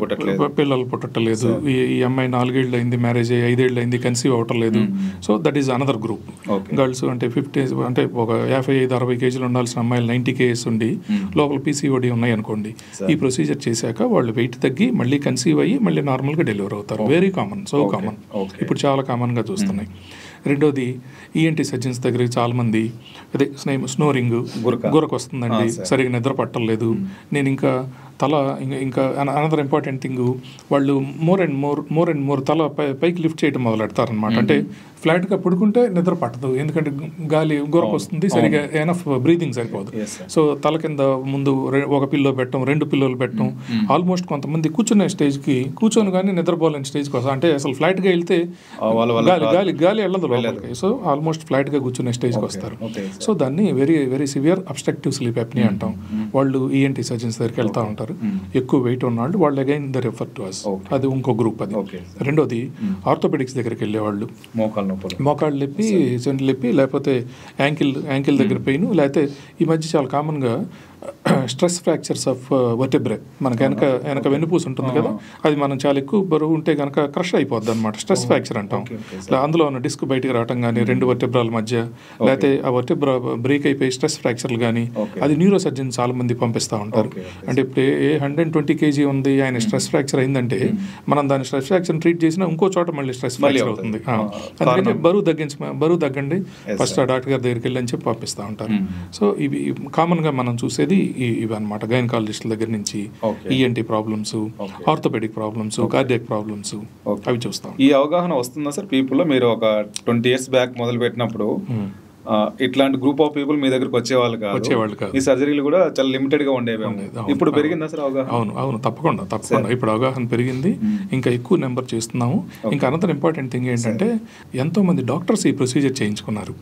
పుట్టట్లేదు, ఈ అమ్మాయి 4 ఏళ్ళు అయింది మ్యారేజ్ అయ్యి 5 ఏళ్ళు అయింది కన్సీవ్ అవ్వట్లేదు. So that is another group. Girls అంటే 50 అంటే ఒక 55-60 కేజీలు ఉండాల్సిన అమ్మాయిలు 90 కేజీస్ ఉండి లోపల పీసీఓడి ఉన్నాయి అనుకోండి, ఈ ప్రొసీజర్ చేశాక వాళ్ళు వెయిట్ తగ్గి మళ్ళీ కన్సీవ్ అయ్యి మళ్ళీ నార్మల్గా డెలివర్ అవుతారు. వెరీ కామన్, సో కామన్, ఇప్పుడు చాలా కామన్గా చూస్తున్నాయి. రెండోది ఈఎన్టీ సర్జన్స్ దగ్గర చాలామంది అదే స్నోరింగ్, గురక వస్తుందండి, సరిగా నిద్ర పట్టలేదు, నేను ఇంకా తల ఇంకా అనదర్ ఇంపార్టెంట్ థింగ్ వాళ్ళు మోర్ అండ్ మోర్ తల పైకి లిఫ్ట్ చేయడం మొదలెడతారనమాట. అంటే ఫ్లాట్గా పడుకుంటే నిద్ర పట్టదు, ఎందుకంటే గాలి గురక వస్తుంది, సరిగా ఎనఫ్ బ్రీతింగ్ సరిపోదు. సో తల కింద ముందు ఒక పిల్లో పెట్టడం, 2 పిల్లోలు పెట్టడం, ఆల్మోస్ట్ కొంతమంది కూర్చునే స్టేజ్కి కూర్చొని కానీ నిద్రపోలేని స్టేజ్కి వస్తారు. అంటే అసలు ఫ్లాట్గా వెళ్తే గాలి వెళ్ళదు లోపలికి, సో ఆల్మోస్ట్ ఫ్లాట్గా కూర్చునే స్టేజ్కి వస్తారు. సో దాన్ని very very severe obstructive sleep apnea అంటాం. వాళ్ళు ఈఎన్టీ సర్జన్స్ దగ్గరికి వెళ్తూ ఉంటారు, ఎక్కువ వెయిట్ ఉన్నవాళ్ళు, వాళ్ళు again the refer to us, అది ఇంకో గ్రూప్. అది రెండోది ఆర్థోపెడిక్స్ దగ్గరికి వెళ్ళేవాళ్ళు, మోకాళ్ళు నొప్పి, చెండు నొప్పి, లేకపోతే యాంకిల్ దగ్గర పెయిన్, లేకపోతే ఈ మధ్య చాలా కామన్గా స్ట్రెస్ ఫ్రాక్చర్స్ ఆఫ్ వర్టెబ్రే, మనకి వెనక వెన్నుపూస ఉంటుంది కదా, అది మనం చాలా ఎక్కువ బరువు ఉంటే కనుక క్రష్ అయిపోద్ది అనమాట, స్ట్రెస్ ఫ్రాక్చర్ అంటాం. అందులో ఉన్న డిస్క్ బయటకు రావటం కానీ 2 వర్టెబ్రాల మధ్య, లేకపోతే ఆ వర్టెబ్రా బ్రేక్ అయిపోయి స్ట్రెస్ ఫ్రాక్చర్లు కానీ, అది న్యూరో సర్జన్ చాలా మంది పంపిస్తూ ఉంటారు. అంటే ఇప్పుడు 120 కేజీ ఉంది, ఆయన స్ట్రెస్ ఫ్రాక్చర్ అయిందంటే మనం దాని స్ట్రెస్ ఫ్రాక్చర్ ట్రీట్ చేసినా ఇంకో చోట మళ్ళీ స్ట్రెస్ ఫ్రాక్చర్ అవుతుంది. అందుకని బరువు తగ్గండి ఫస్ట్ ఆ డాక్టర్ గారి దగ్గరికి వెళ్ళి అని చెప్పి పంపిస్తూ ఉంటారు. సో ఇవి కామన్గా మనం చూసేది ఇవి అనమాట. గైనకాలజిస్టుల దగ్గర నుంచి ENT problems, orthopaedic problems, cardiac problems, అవి చూస్తాం. ఈ అవగాహన వస్తుందా సార్ పీపుల్లో? మీరు ఒక 20 years బ్యాక్ మొదలు పెట్టినప్పుడు ఇట్లాంటి గ్రూప్ ఆఫ్ పీపుల్ మీ దగ్గరకు వచ్చేవాళ్ళు కాదు, ఈ సర్జరీలు కూడా చాలా లిమిటెడ్ గా ఉండేవి. ఇప్పుడు పెరిగిందా సార్ అవగాహన? అవును, తప్పకుండా ఇప్పుడు అవగాహన పెరిగింది, ఇంకా ఎక్కువ నెంబర్ చేస్తున్నాము. ఇంకా అనదర్ ఇంపార్టెంట్ థింగ్ ఏంటంటే ఎంతో మంది డాక్టర్స్ ఈ ప్రొసీజర్ చేయించుకున్నారు.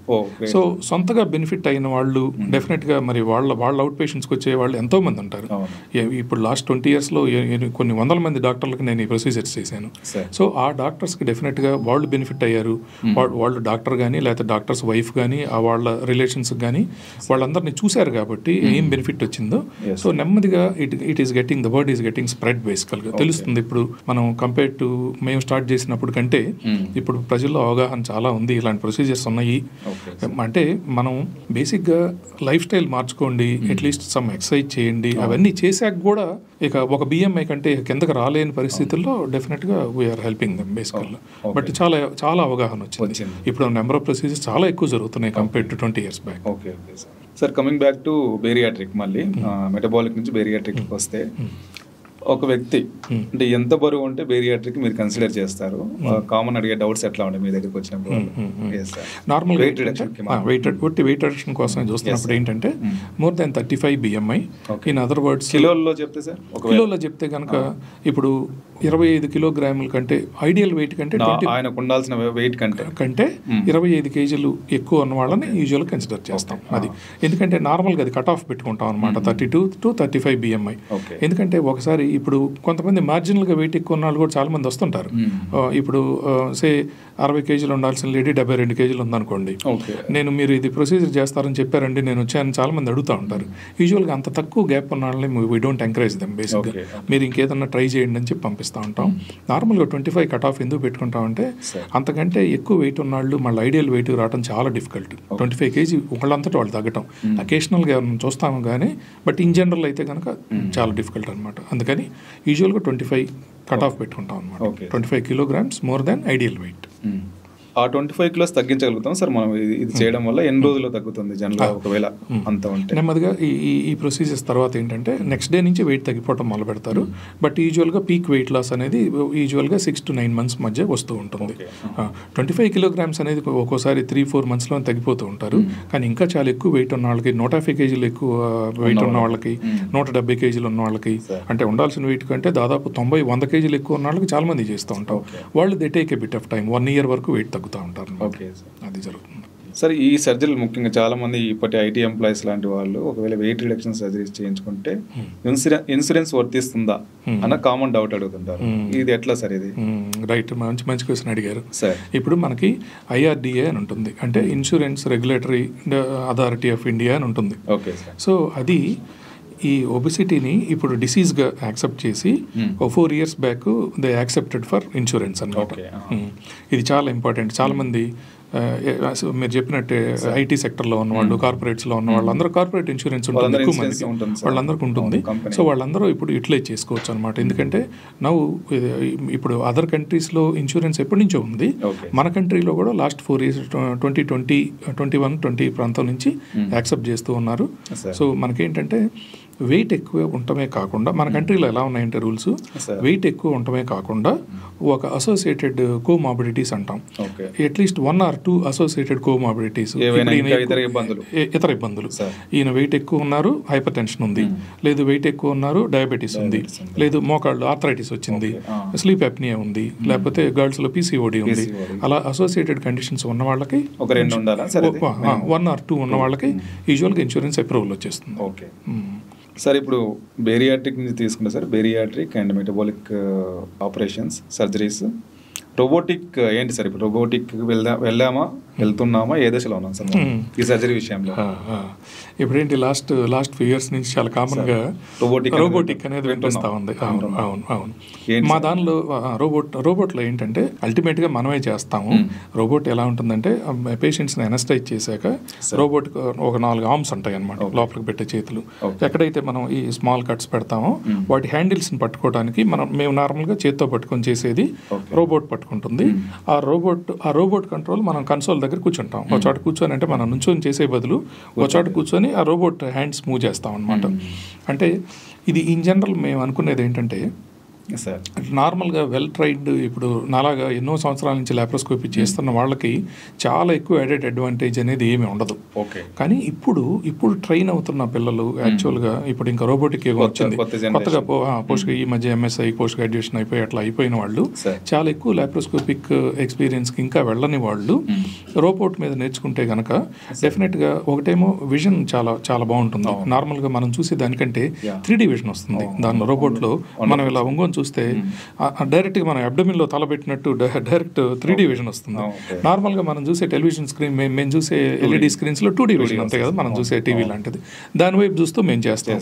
సో సొంతగా బెనిఫిట్ అయిన వాళ్ళు డెఫినెట్ గా మరి వాళ్ళ అవుట్ పేషెంట్స్కి వచ్చే వాళ్ళు ఎంతో మంది ఉంటారు. ఇప్పుడు లాస్ట్ 20 years లో కొన్ని వందల మంది డాక్టర్లకు నేను ఈ ప్రొసీజర్స్ చేశాను. సో ఆ డాక్టర్స్కి డెఫినెట్ గా వాళ్ళు బెనిఫిట్ అయ్యారు. వాళ్ళు డాక్టర్ కానీ లేకపోతే డాక్టర్స్ వైఫ్ కానీ వాళ్ళ రిలేషన్స్ కానీ వాళ్ళందరినీ చూశారు కాబట్టి ఏం బెనిఫిట్ వచ్చిందో. సో నెమ్మదిగా it is getting the word is getting spread బేసికల్గా తెలుస్తుంది. ఇప్పుడు మనం కంపేర్ టు మేము స్టార్ట్ చేసినప్పుడు కంటే ఇప్పుడు ప్రజల్లో అవగాహన చాలా ఉంది, ఇలాంటి ప్రొసీజర్స్ ఉన్నాయి. అంటే మనం బేసిక్గా లైఫ్ స్టైల్ మార్చుకోండి, అట్లీస్ట్ సమ్ ఎక్సర్సైజ్ చేయండి, అవన్నీ చేశాక కూడా ఇక ఒక బిఎంఐ కంటే కిందకి రాలేని పరిస్థితుల్లో డెఫినెట్గా వీఆర్ హెల్పింగ్ దెమ్ బేసికల్గా. బట్ చాలా అవగాహన వచ్చింది. ఇప్పుడు నెంబర్ ఆఫ్ ప్రొసీజర్స్ చాలా ఎక్కువ జరుగుతున్నాయి compare to 20 years back. Okay sir, coming back to bariatric, మళ్ళీ మెటబాలిక్ నుంచి బేరియాట్రిక్ వస్తే ఒక వ్యక్తి అంటే ఎంత బరువు ఉంటే బేరియాట్రిక్ మీరు కన్సిడర్ చేస్తారు? కామన్ అడిగే డౌట్స్ ఎట్లా ఉంటాయి మీ దగ్గరికి వచ్చినప్పుడు? నార్మల్ వెయిట్ రిడక్షన్ కోసం చూస్తున్నప్పుడు ఏంటంటే more than 35 BMI. In other words కిలోల్లో చెప్తే సార్, కిలోలో చెప్తే కనుక ఇప్పుడు 25 కిలోగ్రాముల కంటే ఐడియల్ వెయిట్ కంటే ఆయనకు ఉండాల్సిన వెయిట్ కంటే 25 కేజీలు ఎక్కువ ఉన్న వాళ్ళని యూజువల్ కన్సిడర్ చేస్తాం. అది ఎందుకంటే నార్మల్గా అది కట్ ఆఫ్ పెట్టుకుంటాం అనమాట, 32 to 35 BMI. ఎందుకంటే ఒకసారి ఇప్పుడు కొంతమంది మార్జినల్గా వెయిట్ ఎక్కువ ఉన్న వాళ్ళు కూడా చాలా మంది వస్తుంటారు. ఇప్పుడు సే 60 కేజీలు ఉండాల్సిన లేడీ 72 కేజీలు ఉందనుకోండి, నేను మీరు ఇది ప్రొసీజర్ చేస్తారని చెప్పారండి నేను వచ్చాను చాలా మంది అడుగుతూ ఉంటారు. యూజువల్గా అంత తక్కువ గ్యాప్ ఉన్న వాళ్ళని వీ డోంట్ ఎంకరేజ్ దెమ్ బేసిక్గా. మీరు ఇంకేదన్నా ట్రై చేయండి అని చెప్పి పంపిస్తూ ఉంటాం. నార్మల్గా 25 కట్ ఆఫ్ ఎందుకు పెట్టుకుంటామంటే అంతకంటే ఎక్కువ వెయిట్ ఉన్న వాళ్ళు మళ్ళీ ఐడియల్ వెయిట్ రావడం చాలా డిఫికల్ట్. 25 కేజీ ఒకళ్ళంతటా వాళ్ళు తగ్గటం అకేషనల్గా చూస్తాము కానీ, బట్ ఇన్ జనరల్ అయితే కనుక చాలా డిఫికల్ట్ అనమాట. అందుకని యూజువల్గా 25 కట్ ఆఫ్ పెట్టుకుంటాం అనమాట. 25 kilograms more than ideal weight. ఆ 25 kilos తగ్గించగలుగుతాం సార్ మనం ఇది చేయడం వల్ల? ఎన్ని రోజుల్లో తగ్గుతుంది జనరల్గా ఒకవేళ అంత ఉంటే? నెమ్మదిగా ఈ ప్రొసీజర్స్ తర్వాత ఏంటంటే నెక్స్ట్ డే నుంచి వెయిట్ తగ్గిపోవడం మొదలు పెడతారు. బట్ యూజువల్గా పీక్ వెయిట్ లాస్ అనేది యూజువల్గా 6 to 9 months మధ్య వస్తూ ఉంటుంది. 25 kilograms అనేది ఒక్కోసారి 3-4 monthsలో తగ్గిపోతూ ఉంటారు. కానీ ఇంకా చాలా ఎక్కువ వెయిట్ ఉన్న వాళ్ళకి 150 కేజీలు ఎక్కువ వెయిట్ ఉన్న వాళ్ళకి 170 కేజీలు ఉన్న వాళ్ళకి అంటే ఉండాల్సిన వెయిట్ కంటే దాదాపు 90-100 కేజీలు ఎక్కువ ఉన్న వాళ్ళకి చాలా మంది చేస్తూ ఉంటాం. వాళ్ళు they take a bit of time, 1 year వరకు వెయిట్ తగ్గుతూ ఉంటారు. అది జరుగుతుంది. సార్ ఈ సర్జరీలు ముఖ్యంగా చాలా మంది ఇప్పటి ఐటీ ఎంప్లాయీస్ లాంటి వాళ్ళు ఒకవేళ వెయిట్ రిడక్షన్ సర్జరీస్ చేయించుకుంటే ఇన్సూరెన్స్ వర్తిస్తుందా అన్న కామన్ డౌట్ అడుగుతుంటారు. ఇది ఎట్లా సార్? ఇది రైట్, మంచి క్వశ్చన్ అడిగారు సార్. ఇప్పుడు మనకి IRDA అని ఉంటుంది, అంటే insurance regulatory authority of India అని ఉంటుంది. Okay sir. సో అది ఈ ఒబిసిటీని ఇప్పుడు డిసీజ్గా యాక్సెప్ట్ చేసి 4 years back they accepted for insurance అన్నమాట. ఇది చాలా ఇంపార్టెంట్. చాలామంది మీరు చెప్పినట్టే ఐటీ సెక్టర్లో ఉన్నవాళ్ళు, కార్పొరేట్స్లో ఉన్న వాళ్ళు అందరూ కార్పొరేట్ ఇన్సూరెన్స్ ఉంటుంది, ఎక్కువ మందికి వాళ్ళందరికీ ఉంటుంది. సో వాళ్ళందరూ ఇప్పుడు యూటిలైజ్ చేసుకోవచ్చు అనమాట. ఎందుకంటే ఇప్పుడు అదర్ కంట్రీస్లో ఇన్సూరెన్స్ ఎప్పటి నుంచో ఉంది, మన కంట్రీలో కూడా లాస్ట్ 4 years 2020, 21, 20 ప్రాంతం నుంచి యాక్సెప్ట్ చేస్తూ ఉన్నారు. సో మనకేంటంటే వెయిట్ ఎక్కువ ఉండటమే కాకుండా, మన కంట్రీలో ఎలా ఉన్నాయంటే రూల్స్, వెయిట్ ఎక్కువ ఉండటమే కాకుండా ఒక అసోసియేటెడ్ కోమార్బిడిటీస్ అంటాం, అట్లీస్ట్ 1 or 2 అసోసియేటెడ్ కోమార్బిడిటీస్, ఇతర ఇబ్బందులు. ఈయన వెయిట్ ఎక్కువ ఉన్నారు, హైపర్ టెన్షన్ ఉంది, లేదు వెయిట్ ఎక్కువ ఉన్నారు, డయాబెటీస్ ఉంది, లేదు మోకాళ్ళు ఆర్థరైటిస్ వచ్చింది, స్లీప్ అప్నియా ఉంది, లేకపోతే గర్ల్స్ లో PCOD ఉంది. అలా అసోసియేటెడ్ కండిషన్స్ ఉన్న వాళ్ళకి 1 or 2 ఉన్న వాళ్ళకి యూజువల్గా ఇన్సూరెన్స్ అప్రూవల్ వచ్చేస్తుంది. సార్ ఇప్పుడు బేరియాట్రిక్ నుంచి తీసుకుంటే sir, bariatric and metabolic operations surgeries, robotic ఏంటి సార్? ఇప్పుడు రోబోటిక్ వెళ్తున్నామా, ఏ దశలో ఉన్నాం సార్ ఈ సర్జరీ విషయంలో? ఇప్పుడేంటి లాస్ట్ ఫ్యూ ఇయర్స్ నుంచి చాలా కామన్ గా రోబోటిక్ అనేది వినిపిస్తా ఉంది. అవును. మా దానిలో రోబోట్లో ఏంటంటే అల్టిమేట్ గా మనమే చేస్తాము. రోబోట్ ఎలా ఉంటుందంటే పేషెంట్స్ ని అనస్టైజ్ చేశాక రోబోట్ ఒక 4 arms ఉంటాయి అనమాట, లోపలికి పెట్టే చేతులు. ఎక్కడైతే మనం ఈ స్మాల్ కట్స్ పెడతామో వాటి హ్యాండిల్స్ ని పట్టుకోవడానికి మేము నార్మల్ గా చేత్తో పట్టుకొని చేసేది రోబోట్ పట్టుకుంటుంది. ఆ రోబోట్ కంట్రోల్ మనం కన్సోల్ దగ్గర కూర్చుంటాం. ఒక చోట కూర్చొని, అంటే మనం నుంచొని చేసే బదులు ఒక చోట కూర్చొని ఆ రోబోట్ హ్యాండ్స్ మూవ్ చేస్తాం అనమాట. అంటే ఇది ఇన్ జనరల్ మేము అనుకునేది ఏంటంటే, నార్మల్గా వెల్ ట్రైడ్, ఇప్పుడు నాలాగా ఎన్నో సంవత్సరాల నుంచి లాప్రోస్కోపీ చేస్తున్న వాళ్ళకి చాలా ఎక్కువ యాడెడ్ అడ్వాంటేజ్ అనేది ఏమీ ఉండదు. కానీ ఇప్పుడు ట్రైన్ అవుతున్న పిల్లలు యాక్చువల్గా ఇప్పుడు ఇంకా రోబోటిక్ వచ్చింది కొత్తగా, ఈ మధ్య MSI పోస్ట్ గ్రాడ్యుయేషన్ అయిపోయి అట్లా అయిపోయిన వాళ్ళు చాలా ఎక్కువ లాప్రోస్కోపిక్ ఎక్స్పీరియన్స్కి ఇంకా వెళ్ళని వాళ్ళు రోబోట్ మీద నేర్చుకుంటే కనుక డెఫినెట్గా ఒకటేమో విజన్ చాలా చాలా బాగుంటుంది. నార్మల్గా మనం చూసే దానికంటే 3D విజన్ వస్తుంది దానిలో. రోబోట్లో మనం ఇలా ఒంగోని చూస్తే డైరెక్ట్గా మనం అబ్డమిన్ లో తలబెట్టినట్టు డైరెక్ట్ 3D విజన్ వస్తుంది. నార్మల్గా మనం చూసే టెలివిజన్ స్క్రీన్, మేము చూసే LED స్క్రీన్స్ లో 2D విజన్ అంతే కదా, మనం చూసే టీవీ లాంటిది. దాని వైపు చూస్తూ మేము చేస్తాం.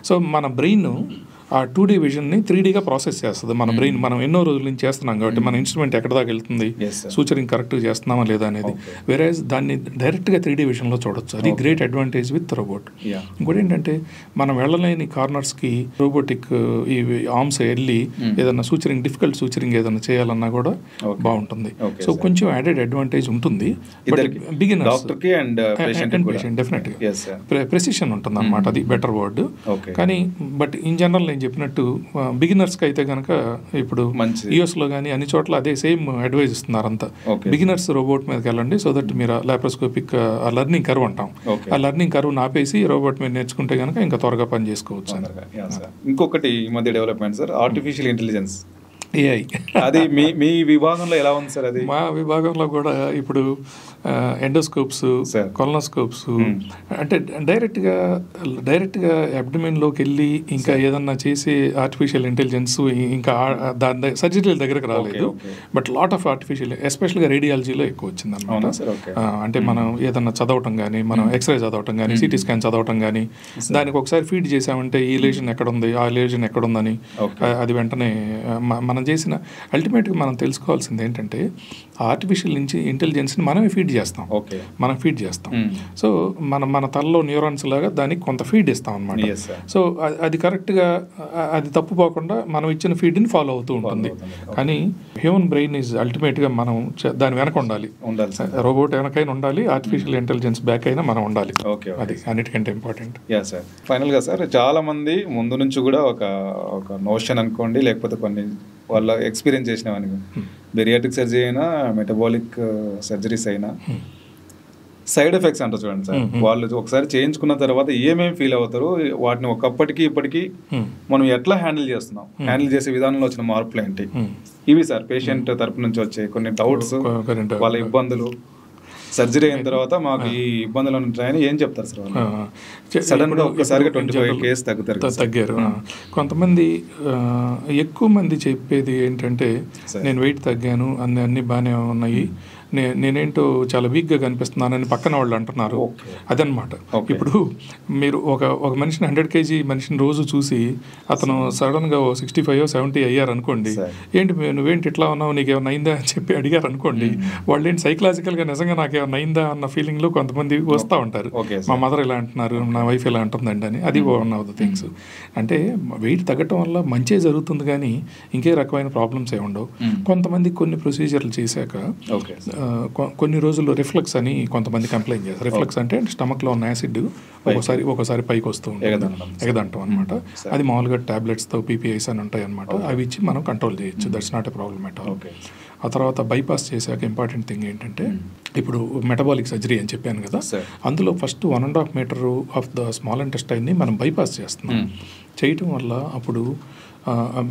సో మన బ్రెయిన్ ఆ 2D విజన్ని 3Dగా ప్రాసెస్ చేస్తుంది మన బ్రెయిన్. మనం ఎన్నో రోజుల నుంచి చేస్తున్నాం కాబట్టి మన ఇన్స్ట్రుమెంట్ ఎక్కడ దాకా వెళ్తుంది, సూచరింగ్ కరెక్ట్గా చేస్తున్నామా లేదా అనేది. వేరేజ్ దాన్ని డైరెక్ట్గా 3D విజన్లో చూడొచ్చు. అది గ్రేట్ అడ్వాంటేజ్ విత్ రోబోట్. ఇంకోటి ఏంటంటే మనం వెళ్ళలేని కార్నర్స్కి రోబోటిక్ ఈ ఆర్మ్స్ వెళ్ళి ఏదైనా డిఫికల్ట్ సూచరింగ్ ఏదైనా చేయాలన్నా కూడా బాగుంటుంది. సో కొంచెం యాడెడ్ అడ్వాంటేజ్ ఉంటుంది. బిగినర్స్ డెఫినెట్గా ప్రెసిషన్ ఉంటుంది అనమాట, అది బెటర్ వర్డ్. కానీ బట్ ఇన్ జనరల్ చెప్పినట్టు బిగినర్స్కి అయితే కనుక ఇప్పుడు US లో కానీ అన్ని చోట్ల అదే సేమ్ అడ్వైజ్ ఇస్తున్నారు అంతా. బిగినర్స్ రోబోట్ మీదకి వెళ్ళండి, సో దట్ మీరు లాప్రోస్కోపిక్ లెర్నింగ్ కర్వ్ అంటాం, ఆ లెర్నింగ్ కర్వ్ ఆపేసి రోబోట్ మీద నేర్చుకుంటే కనుక ఇంకా త్వరగా పని చేసుకోవచ్చు. ఇంకొకటి ఈ మధ్య development sir, artificial intelligence, AI. అది మీ విభాగంలో ఎలా ఉంది సార్? అది మా విభాగంలో కూడా ఇప్పుడు ఎండోస్కోప్స్, కొలనోస్కోప్స్, అంటే డైరెక్ట్గా అబ్డమిన్లోకి వెళ్ళి ఇంకా ఏదన్నా చేసి ఆర్టిఫిషియల్ ఇంటెలిజెన్స్ ఇంకా దాని సర్జరీల దగ్గరకు రాలేదు. బట్ లాట్ ఆఫ్ ఆర్టిఫిషియల్, ఎస్పెషల్గా రేడియాలజీలో ఎక్కువ వచ్చింది అనమాట. అంటే మనం ఏదన్నా చదవటం కానీ, మనం ఎక్స్రే చదవటం కానీ, CT స్కాన్ చదవటం కానీ, దానికి ఒకసారి ఫీడ్ చేసామంటే ఈ లేజన్ ఎక్కడుంది, ఆ లేజన్ ఎక్కడుందని అది వెంటనే మనం చేసిన అల్టిమేట్గా మనం తెలుసుకోవాల్సింది ఏంటంటే ఆర్టిఫిషియల్ ఇంటెలిజెన్స్ని మనమే ఫీడ్ చేస్తాం. సో మన తలలో న్యూరాన్స్ లాగా దానికి కొంత ఫీడ్ ఇస్తాం అనమాట. సో అది కరెక్ట్గా అది తప్పుపోకుండా మనం ఇచ్చిన ఫీడ్ని ఫాలో అవుతూ ఉంటుంది. కానీ హ్యూమన్ బ్రెయిన్ ఈజ్ అల్టిమేట్గా మనం దాని వెనక ఉండాలి. రోబోట్ వెనకైనా ఉండాలి, ఆర్టిఫిషియల్ ఇంటెలిజెన్స్ బ్యాక్ అయినా మనం ఉండాలి. అది అన్నిటికంటే ఇంపార్టెంట్. ఫైనల్గా సార్, చాలా మంది ముందు నుంచి కూడా ఒక నోషన్ అనుకోండి, లేకపోతే కొన్ని వాళ్ళ ఎక్స్పీరియన్స్ చేసినవని, బెరియాట్రిక్ సర్జరీ అయినా మెటబాలిక్ సర్జరీస్ అయినా సైడ్ ఎఫెక్ట్స్ అంటారు చూడండి సార్. వాళ్ళు ఒకసారి చేయించుకున్న తర్వాత ఏమేమి ఫీల్ అవుతారు, వాటిని ఒకప్పటికి ఇప్పటికీ మనం ఎట్లా హ్యాండిల్ చేస్తున్నాం, హ్యాండిల్ చేసే విధానంలో వచ్చిన మార్పులు ఏంటి, ఇవి సార్ పేషెంట్ తరపు నుంచి వచ్చే కొన్ని డౌట్స్, వాళ్ళ ఇబ్బందులు. సర్జరీ అయిన తర్వాత మాకు ఈ ఇబ్బందులు ఉంటాయని ఏం చెప్తారు సార్ వాళ్ళు? సడన్ గా ఒక్కసారిగా 25 కేసు తగ్గారు. కొంతమంది ఎక్కువ మంది చెప్పేది ఏంటంటే నేను వెయిట్ తగ్గాను, అన్నీ బాగానే ఉన్నాయి, నేనేంటో చాలా వీక్గా కనిపిస్తున్నానని పక్కన వాళ్ళు అంటున్నారు. అదనమాట. ఇప్పుడు మీరు ఒక మనిషిని 100 kg మనిషిని రోజు చూసి అతను సడన్గా 65 70 అయ్యారు అనుకోండి, ఏంటి నువ్వేంటి ఇట్లా ఉన్నావు, నీకేమైనా అయిందా అని చెప్పి అడిగారు అనుకోండి, వాళ్ళు ఏంటి సైకలాజికల్గా నిజంగా నాకేమైనా అయిందా అన్న ఫీలింగ్లో కొంతమంది వస్తూ ఉంటారు. మా మదర్ ఇలా అంటున్నారు, నా వైఫ్ ఇలా అంటుందండి అని. అది వన్ ఆఫ్ ద థింగ్స్. అంటే వెయిట్ తగ్గటం వల్ల మంచే జరుగుతుంది కానీ ఇంకే రకమైన ప్రాబ్లమ్స్ ఏ ఉండవు. కొంతమంది కొన్ని ప్రొసీజర్లు చేశాక కొన్ని రోజులు రిఫ్లక్స్ అని కొంతమంది కంప్లైంట్ చేస్తారు. రిఫ్లక్స్ అంటే స్టమక్లో ఉన్న యాసిడ్ ఒకసారి పైకి వస్తూ ఉంటుంది, ఎగదంటాం అనమాట. అది మామూలుగా టాబ్లెట్స్తో పీపీఐస్ అని ఉంటాయి అనమాట. అవి ఇచ్చి మనం కంట్రోల్ చేయొచ్చు. That's not a problem at all. ఆ తర్వాత బైపాస్ చేశాక ఇంపార్టెంట్ థింగ్ ఏంటంటే, ఇప్పుడు మెటబాలిక్ సర్జరీ అని చెప్పాను కదా, అందులో first 1.5 metre of the small ఇంటెస్టైన్ని మనం బైపాస్ చేస్తున్నాం. చేయటం వల్ల అప్పుడు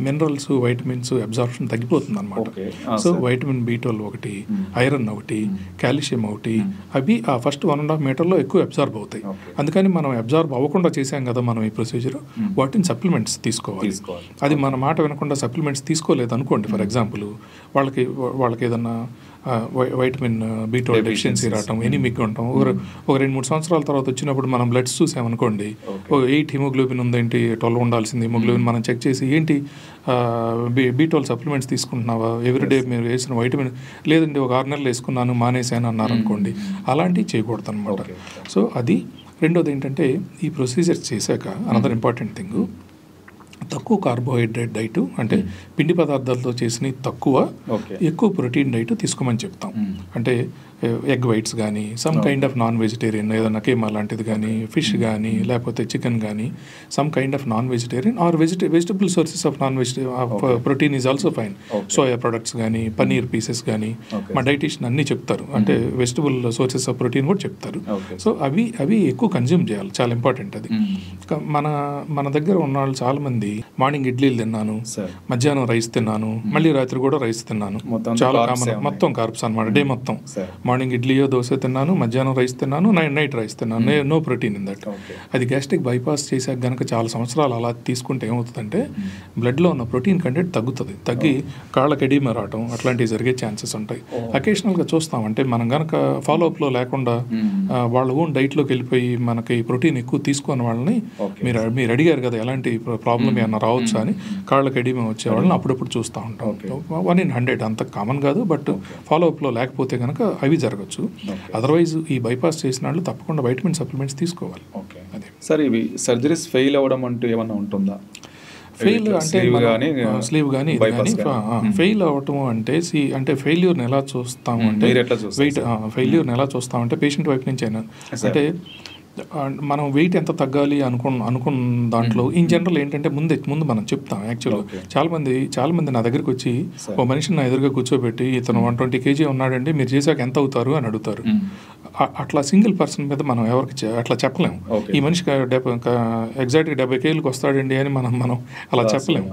మినరల్స్, వైటమిన్స్ అబ్జార్ప్షన్ తగ్గిపోతుంది అనమాట. సో వైటమిన్ B12 ఒకటి, ఐరన్ ఒకటి, కాల్షియం ఒకటి, అవి ఆ ఫస్ట్ 1.5 మీటర్లో ఎక్కువ అబ్జార్బ్ అవుతాయి. అందుకని మనం అబ్జార్బ్ అవ్వకుండా చేసాం కదా మనం ఈ ప్రొసీజర్, వాటిని సప్లిమెంట్స్ తీసుకోవాలి. అది మన మాట వినకుండా సప్లిమెంట్స్ తీసుకోలేదు అనుకోండి, ఫర్ ఎగ్జాంపుల్ వాళ్ళకి ఏదన్నా వైటమిన్ B12 డెఫిషియన్సీ రావటం, ఎనీమిక్గా ఉంటాం, ఒక 2-3 సంవత్సరాల తర్వాత వచ్చినప్పుడు మనం బ్లడ్స్ చూసామనుకోండి, 8 హిమోగ్లోబిన్ ఉందేంటి, 12 ఉండాల్సింది హిమోగ్లోబిన్, మనం చెక్ చేసి ఏంటి B12 సప్లిమెంట్స్ తీసుకుంటున్నావా, ఎవ్రీడే మీరు వేసిన వైటమిన్ లేదండి ఒక 6 నెలలు వేసుకున్నాను మానేసాను అన్నారు అనుకోండి, అలాంటివి చేయకూడదు అనమాట. సో అది రెండోది ఏంటంటే, ఈ ప్రొసీజర్ చేశాక అనదర్ ఇంపార్టెంట్ థింగ్, తక్కువ కార్బోహైడ్రేట్ డైట్, అంటే పిండి పదార్థాలతో చేసిన తక్కువ, ఎక్కువ ప్రోటీన్ డైట్ తీసుకోమని చెప్తాం. అంటే ఎగ్ వైట్స్ కానీ, some kind of non vegetarian, ఏదైనా కీమా లాంటిది కానీ, ఫిష్ కానీ, లేకపోతే చికెన్ కానీ, some kind of non vegetarian or vegetable sources of protein is also fine. Soya products కానీ, పన్నీర్ పీసెస్ కానీ, మా డైటీషియన్ అన్నీ చెప్తారు. అంటే వెజిటబుల్ సోర్సెస్ ఆఫ్ ప్రోటీన్ కూడా చెప్తారు. సో అవి ఎక్కువ కన్జ్యూమ్ చేయాలి, చాలా ఇంపార్టెంట్ అది. మన దగ్గర ఉన్న వాళ్ళు చాలా మంది మార్నింగ్ ఇడ్లీలు తిన్నాను, మధ్యాహ్నం రైస్ తిన్నాను, మళ్ళీ రాత్రి కూడా రైస్ తిన్నాను, చాలా కామన్, మొత్తం కార్బ్స్ అనమాట డే మొత్తం. మార్నింగ్ ఇడ్లీయో దోశ తిన్నాను, మధ్యాహ్నం రైస్ తిన్నాను, నైట్ రైస్ తిన్నాను, నో ప్రోటీన్ ఇన్ దట్. అది గ్యాస్ట్రిక్ బైపాస్ చేశాక గనక చాలా సంవత్సరాలు అలా తీసుకుంటే ఏమవుతుందంటే బ్లడ్లో ఉన్న ప్రోటీన్ కంటెంట్ తగ్గి కాళ్ళకి ఎడిమా రావటం అట్లాంటివి జరిగే ఛాన్సెస్ ఉంటాయి. అకేషనల్గా చూస్తాం. అంటే మనం గనక ఫాలోఅప్లో లేకుండా వాళ్ళ ఓన్ డైట్లోకి వెళ్ళిపోయి మనకి ప్రోటీన్ ఎక్కువ తీసుకున్న వాళ్ళని మీరు అడిగారు కదా ఎలాంటి ప్రాబ్లం ఏమన్నా రావచ్చు అని, కాళ్ళకి ఎడిమా వచ్చే వాళ్ళని అప్పుడప్పుడు చూస్తూ ఉంటాం. 1 in 100 అంత కామన్ కాదు, బట్ ఫాలోఅప్లో లేకపోతే కనుక అవి జరగచ్చు. అదర్వైజ్ ఈ బైపాస్ చేసిన వాళ్ళు తప్పకుండా వైటమిన్ సప్లిమెంట్స్ తీసుకోవాలి. అదే సార్, ఇవి సర్జరీస్ ఫెయిల్ అవ్వడం అంటూ ఏమన్నా ఉంటుందా? ఫెయిల్ అంటే స్లీవ్ కానీ ఫెయిల్ అవ్వటం అంటే ఫెయిల్యూర్ని ఎలా చూస్తాము అంటే, ఫెయిల్యూర్ని ఎలా చూస్తామంటే పేషెంట్ వైపు నుంచి అయినా, అంటే మనం వెయిట్ ఎంత తగ్గాలి అనుకున్న దాంట్లో ఇన్ జనరల్ ఏంటంటే ముందు మనం చెప్తాం. యాక్చువల్గా చాలా మంది నా దగ్గరికి వచ్చి ఓ మనిషిని నా ఎదురుగా కూర్చోబెట్టి ఇతను 120 kg ఉన్నాడండి, మీరు చేశాక ఎంత అవుతారు అని అడుగుతారు. అట్లా సింగిల్ పర్సన్ మీద మనం ఎవరికి అట్లా చెప్పలేము. ఈ మనిషికి ఎగ్జాక్ట్గా 70 kgకి వస్తాడండి అని మనం అలా చెప్పలేము.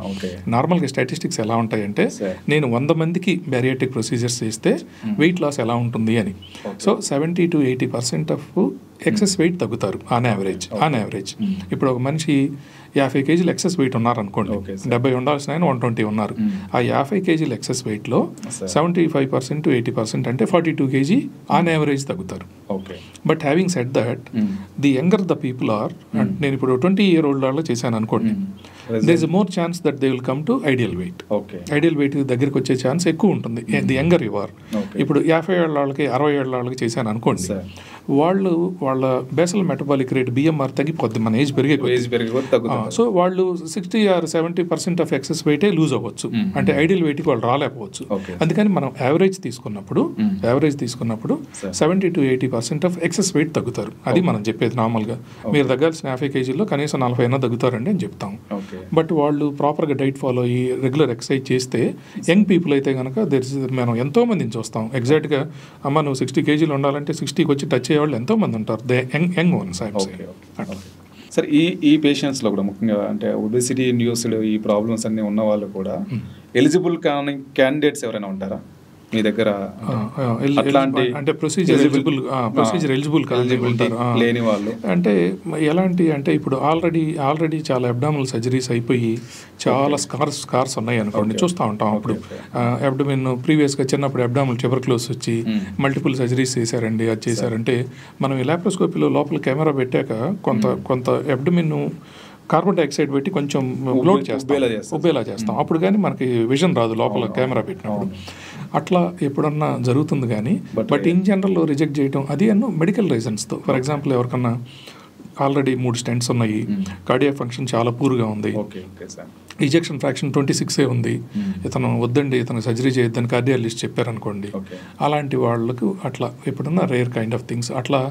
నార్మల్గా స్టాటిస్టిక్స్ ఎలా ఉంటాయంటే, నేను 100 మందికి బ్యారియాట్రిక్ ప్రొసీజర్స్ చేస్తే వెయిట్ లాస్ ఎలా ఉంటుంది అని. So 70 to 80% of excess wait తగ్గుతారు ఆన్ యావరేజ్. ఇప్పుడు ఒక మనిషి 50 kg ఎక్సెస్ వెయిట్ ఉన్నారనుకోండి, 70 ఉండాల్సిన 120 ఉన్నారు. ఆ 50 kg ఎక్సెస్ వెయిట్లో 75% to 80% అంటే 42 kg ఆన్ యావరేజ్ తగ్గుతారు. But having said that, the younger the people are, నేను ఇప్పుడు 20-year-old వాళ్ళలో చేశాను అనుకోండి, there is more chance that they will come to ideal weight. Ideal weight దగ్గరికి వచ్చే ఛాన్స్ ఎక్కువ ఉంటుంది ది యంగర్ యు ఆర్. ఇప్పుడు 50 ఏళ్ళ వాళ్ళకి 60 ఏళ్ళ వాళ్ళకి చేశాను అనుకోండి, వాళ్ళ బేసల్ మెటబాలిక్ రేట్ BMR తగ్గిపోద్ది మన ఏజ్ పెరిగే. సో వాళ్ళు 60 or 70% ఆఫ్ ఎక్సెస్ వెయిటే లూజ్ అవ్వచ్చు, అంటే ఐడియల్ వెయిట్కి వాళ్ళు రాలేకపోవచ్చు. అందుకని మనం యావరేజ్ తీసుకున్నప్పుడు 70 to 80% ఆఫ్ ఎక్సెస్ వెయిట్ తగ్గుతారు. అది మనం చెప్పేది నార్మల్గా. మీరు తగ్గాల్సిన 50 kgలో కనీసం 40 అయినా తగ్గుతారండి అని చెప్తాం. బట్ వాళ్ళు ప్రాపర్గా డైట్ ఫాలో అయ్యి రెగ్యులర్ ఎక్సర్సైజ్ చేస్తే, యంగ్ పీపుల్ అయితే కనుక మనం ఎంతో మందిని చూస్తాం. ఎగ్జాక్ట్గా అమ్మ నువ్వు 60 kg ఉండాలంటే 60కి వచ్చి టచ్ అయ్యేవాళ్ళు ఎంతో మంది ఉంటారు. Young ones. సార్, ఈ పేషెంట్స్లో కూడా ముఖ్యంగా అంటే ఒబెసిటీ ఇండ్యూస్డ్ ఈ ప్రాబ్లమ్స్ అన్నీ ఉన్న వాళ్ళు కూడా ఎలిజిబుల్ కానీ క్యాండిడేట్స్ ఎవరైనా ఉంటారా? మీ దగ్గర అట్లాంటి అంటే ప్రొసీజర్ ఎలిజిబుల్ లేని వాళ్ళు అంటే ఎలాంటి అంటే ఇప్పుడు ఆల్రెడీ చాలా అబ్డామినల్ సర్జరీస్ అయిపోయి చాలా స్కార్స్ ఉన్నాయి అనుకోండి, చూస్తూ ఉంటాం. అప్పుడు అబ్డమిన్ ప్రీవియస్గా చిన్నప్పుడు అబ్డామినల్ ట్యూబర్క్లోసిస్ వచ్చి మల్టిపుల్ సర్జరీస్ చేశారండి, అది చేశారంటే మనం ఈ లాప్రోస్కోపీలో లోపల కెమెరా పెట్టాక కొంత అబ్డమిన్ కార్బన్ డైఆక్సైడ్ పెట్టి కొంచెం బ్లోట్ ఉబ్బేలా చేస్తాం. అప్పుడు కానీ మనకి విజన్ రాదు లోపల కెమెరా పెట్టినప్పుడు. అట్లా ఎప్పుడన్నా జరుగుతుంది కానీ బట్ ఇన్ జనరల్ రిజెక్ట్ చేయడం అది మెడికల్ రీజన్స్తో. ఫర్ ఎగ్జాంపుల్ ఎవరికన్నా ఆల్రెడీ 3 స్టెంట్స్ ఉన్నాయి, కార్డియాక్ ఫంక్షన్ చాలా పూర్గా ఉంది, ఇజెక్షన్ ఫ్రాక్షన్ 26 ఉంది, ఇతను వద్దండి ఇతను సర్జరీ చేయొద్దని కార్డియాలజిస్ట్ చెప్పారనుకోండి, అలాంటి వాళ్ళకు అట్లా ఎప్పుడన్నా రేర్ కైండ్ ఆఫ్ థింగ్స్ అట్లా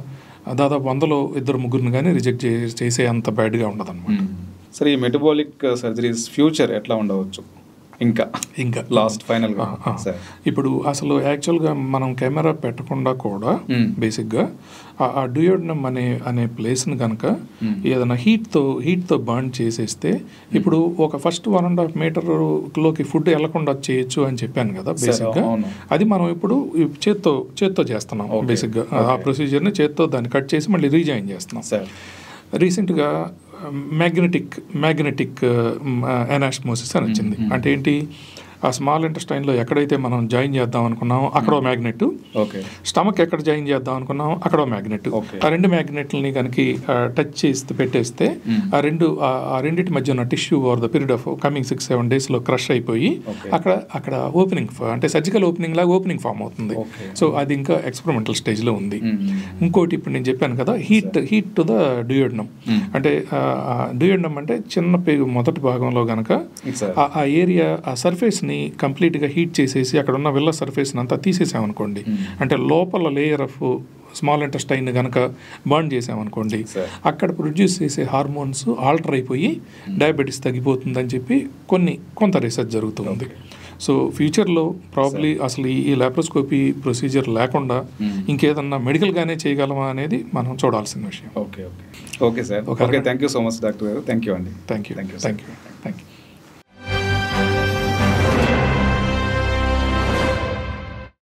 దాదాపు 100లో 2-3 కానీ రిజెక్ట్ చేసే అంత బ్యాడ్గా ఉండదు అనమాట. సరే, ఈ మెటబాలిక్ సర్జరీస్ ఫ్యూచర్ ఎట్లా ఉండవచ్చు? ఇంకా లాస్ట్ ఫైనల్గా ఇప్పుడు అసలు యాక్చువల్గా మనం కెమెరా పెట్టకుండా కూడా బేసిక్గా ఆ డ్యూయోడెనమ్ అనే ప్లేస్ని కనుక ఏదైనా హీట్తో బర్న్ చేసేస్తే, ఇప్పుడు ఒక ఫస్ట్ 1.5 మీటర్లోకి ఫుడ్ వెళ్లకుండా చేయొచ్చు అని చెప్పాను కదా బేసిక్గా. అది మనం ఇప్పుడు చేత్తో చేస్తున్నాం బేసిక్గా. ఆ ప్రొసీజర్ని చేత్తో దాన్ని కట్ చేసి మళ్ళీ రీజాయిన్ చేస్తున్నాం. రీసెంట్గా మ్యాగ్నెటిక్ ఎనాస్మోసిస్ అని వచ్చింది. అంటే ఏంటి, ఆ స్మాల్ ఇంటెస్టైన్లో ఎక్కడైతే మనం జాయిన్ చేద్దాం అనుకున్నామో అక్కడో మ్యాగ్నెట్, స్టమక్ ఎక్కడ జాయిన్ చేద్దాం అనుకున్నామో అక్కడో మ్యాగ్నెట్, ఆ 2 మ్యాగ్నెట్లని కనుక టచ్ చేసి పెట్టేస్తే ఆ రెండింటి మధ్య ఉన్న tissue over the period of coming 6-7 డేస్లో క్రష్ అయిపోయి అక్కడ ఓపెనింగ్ అంటే సర్జికల్ ఓపెనింగ్ లాగా ఓపెనింగ్ ఫామ్ అవుతుంది. సో అది ఇంకా ఎక్స్పెరిమెంటల్ స్టేజ్లో ఉంది. ఇంకోటి ఇప్పుడు నేను చెప్పాను కదా, హీట్ టు ద డ్యూయోడెనమ్. అంటే డ్యూయోడెనమ్ అంటే చిన్న పేగు మొదటి భాగంలో కనుక ఆ ఏరియా ఆ సర్ఫేస్ కంప్లీట్గా హీట్ చేసేసి అక్కడ ఉన్న విల్ల సర్ఫేస్ అంతా తీసేసామనుకోండి, అంటే లోపల లేయర్ ఆఫ్ స్మాల్ ఇంటెస్టైన్ కనుక బర్న్ చేసామనుకోండి, అక్కడ ప్రొడ్యూస్ చేసే హార్మోన్స్ ఆల్టర్ అయిపోయి డయాబెటీస్ తగ్గిపోతుందని చెప్పి కొంత రీసెర్చ్ జరుగుతుంది. సో ఫ్యూచర్లో ప్రాబ్లీ అసలు ఈ లాప్రోస్కోపీ ప్రొసీజర్ లేకుండా ఇంకేదన్నా మెడికల్గానే చేయగలమా అనేది మనం చూడాల్సిన విషయం. Okay sir. Okay, thank you so much doctor గారు. థ్యాంక్ యూ అండి. Thank you.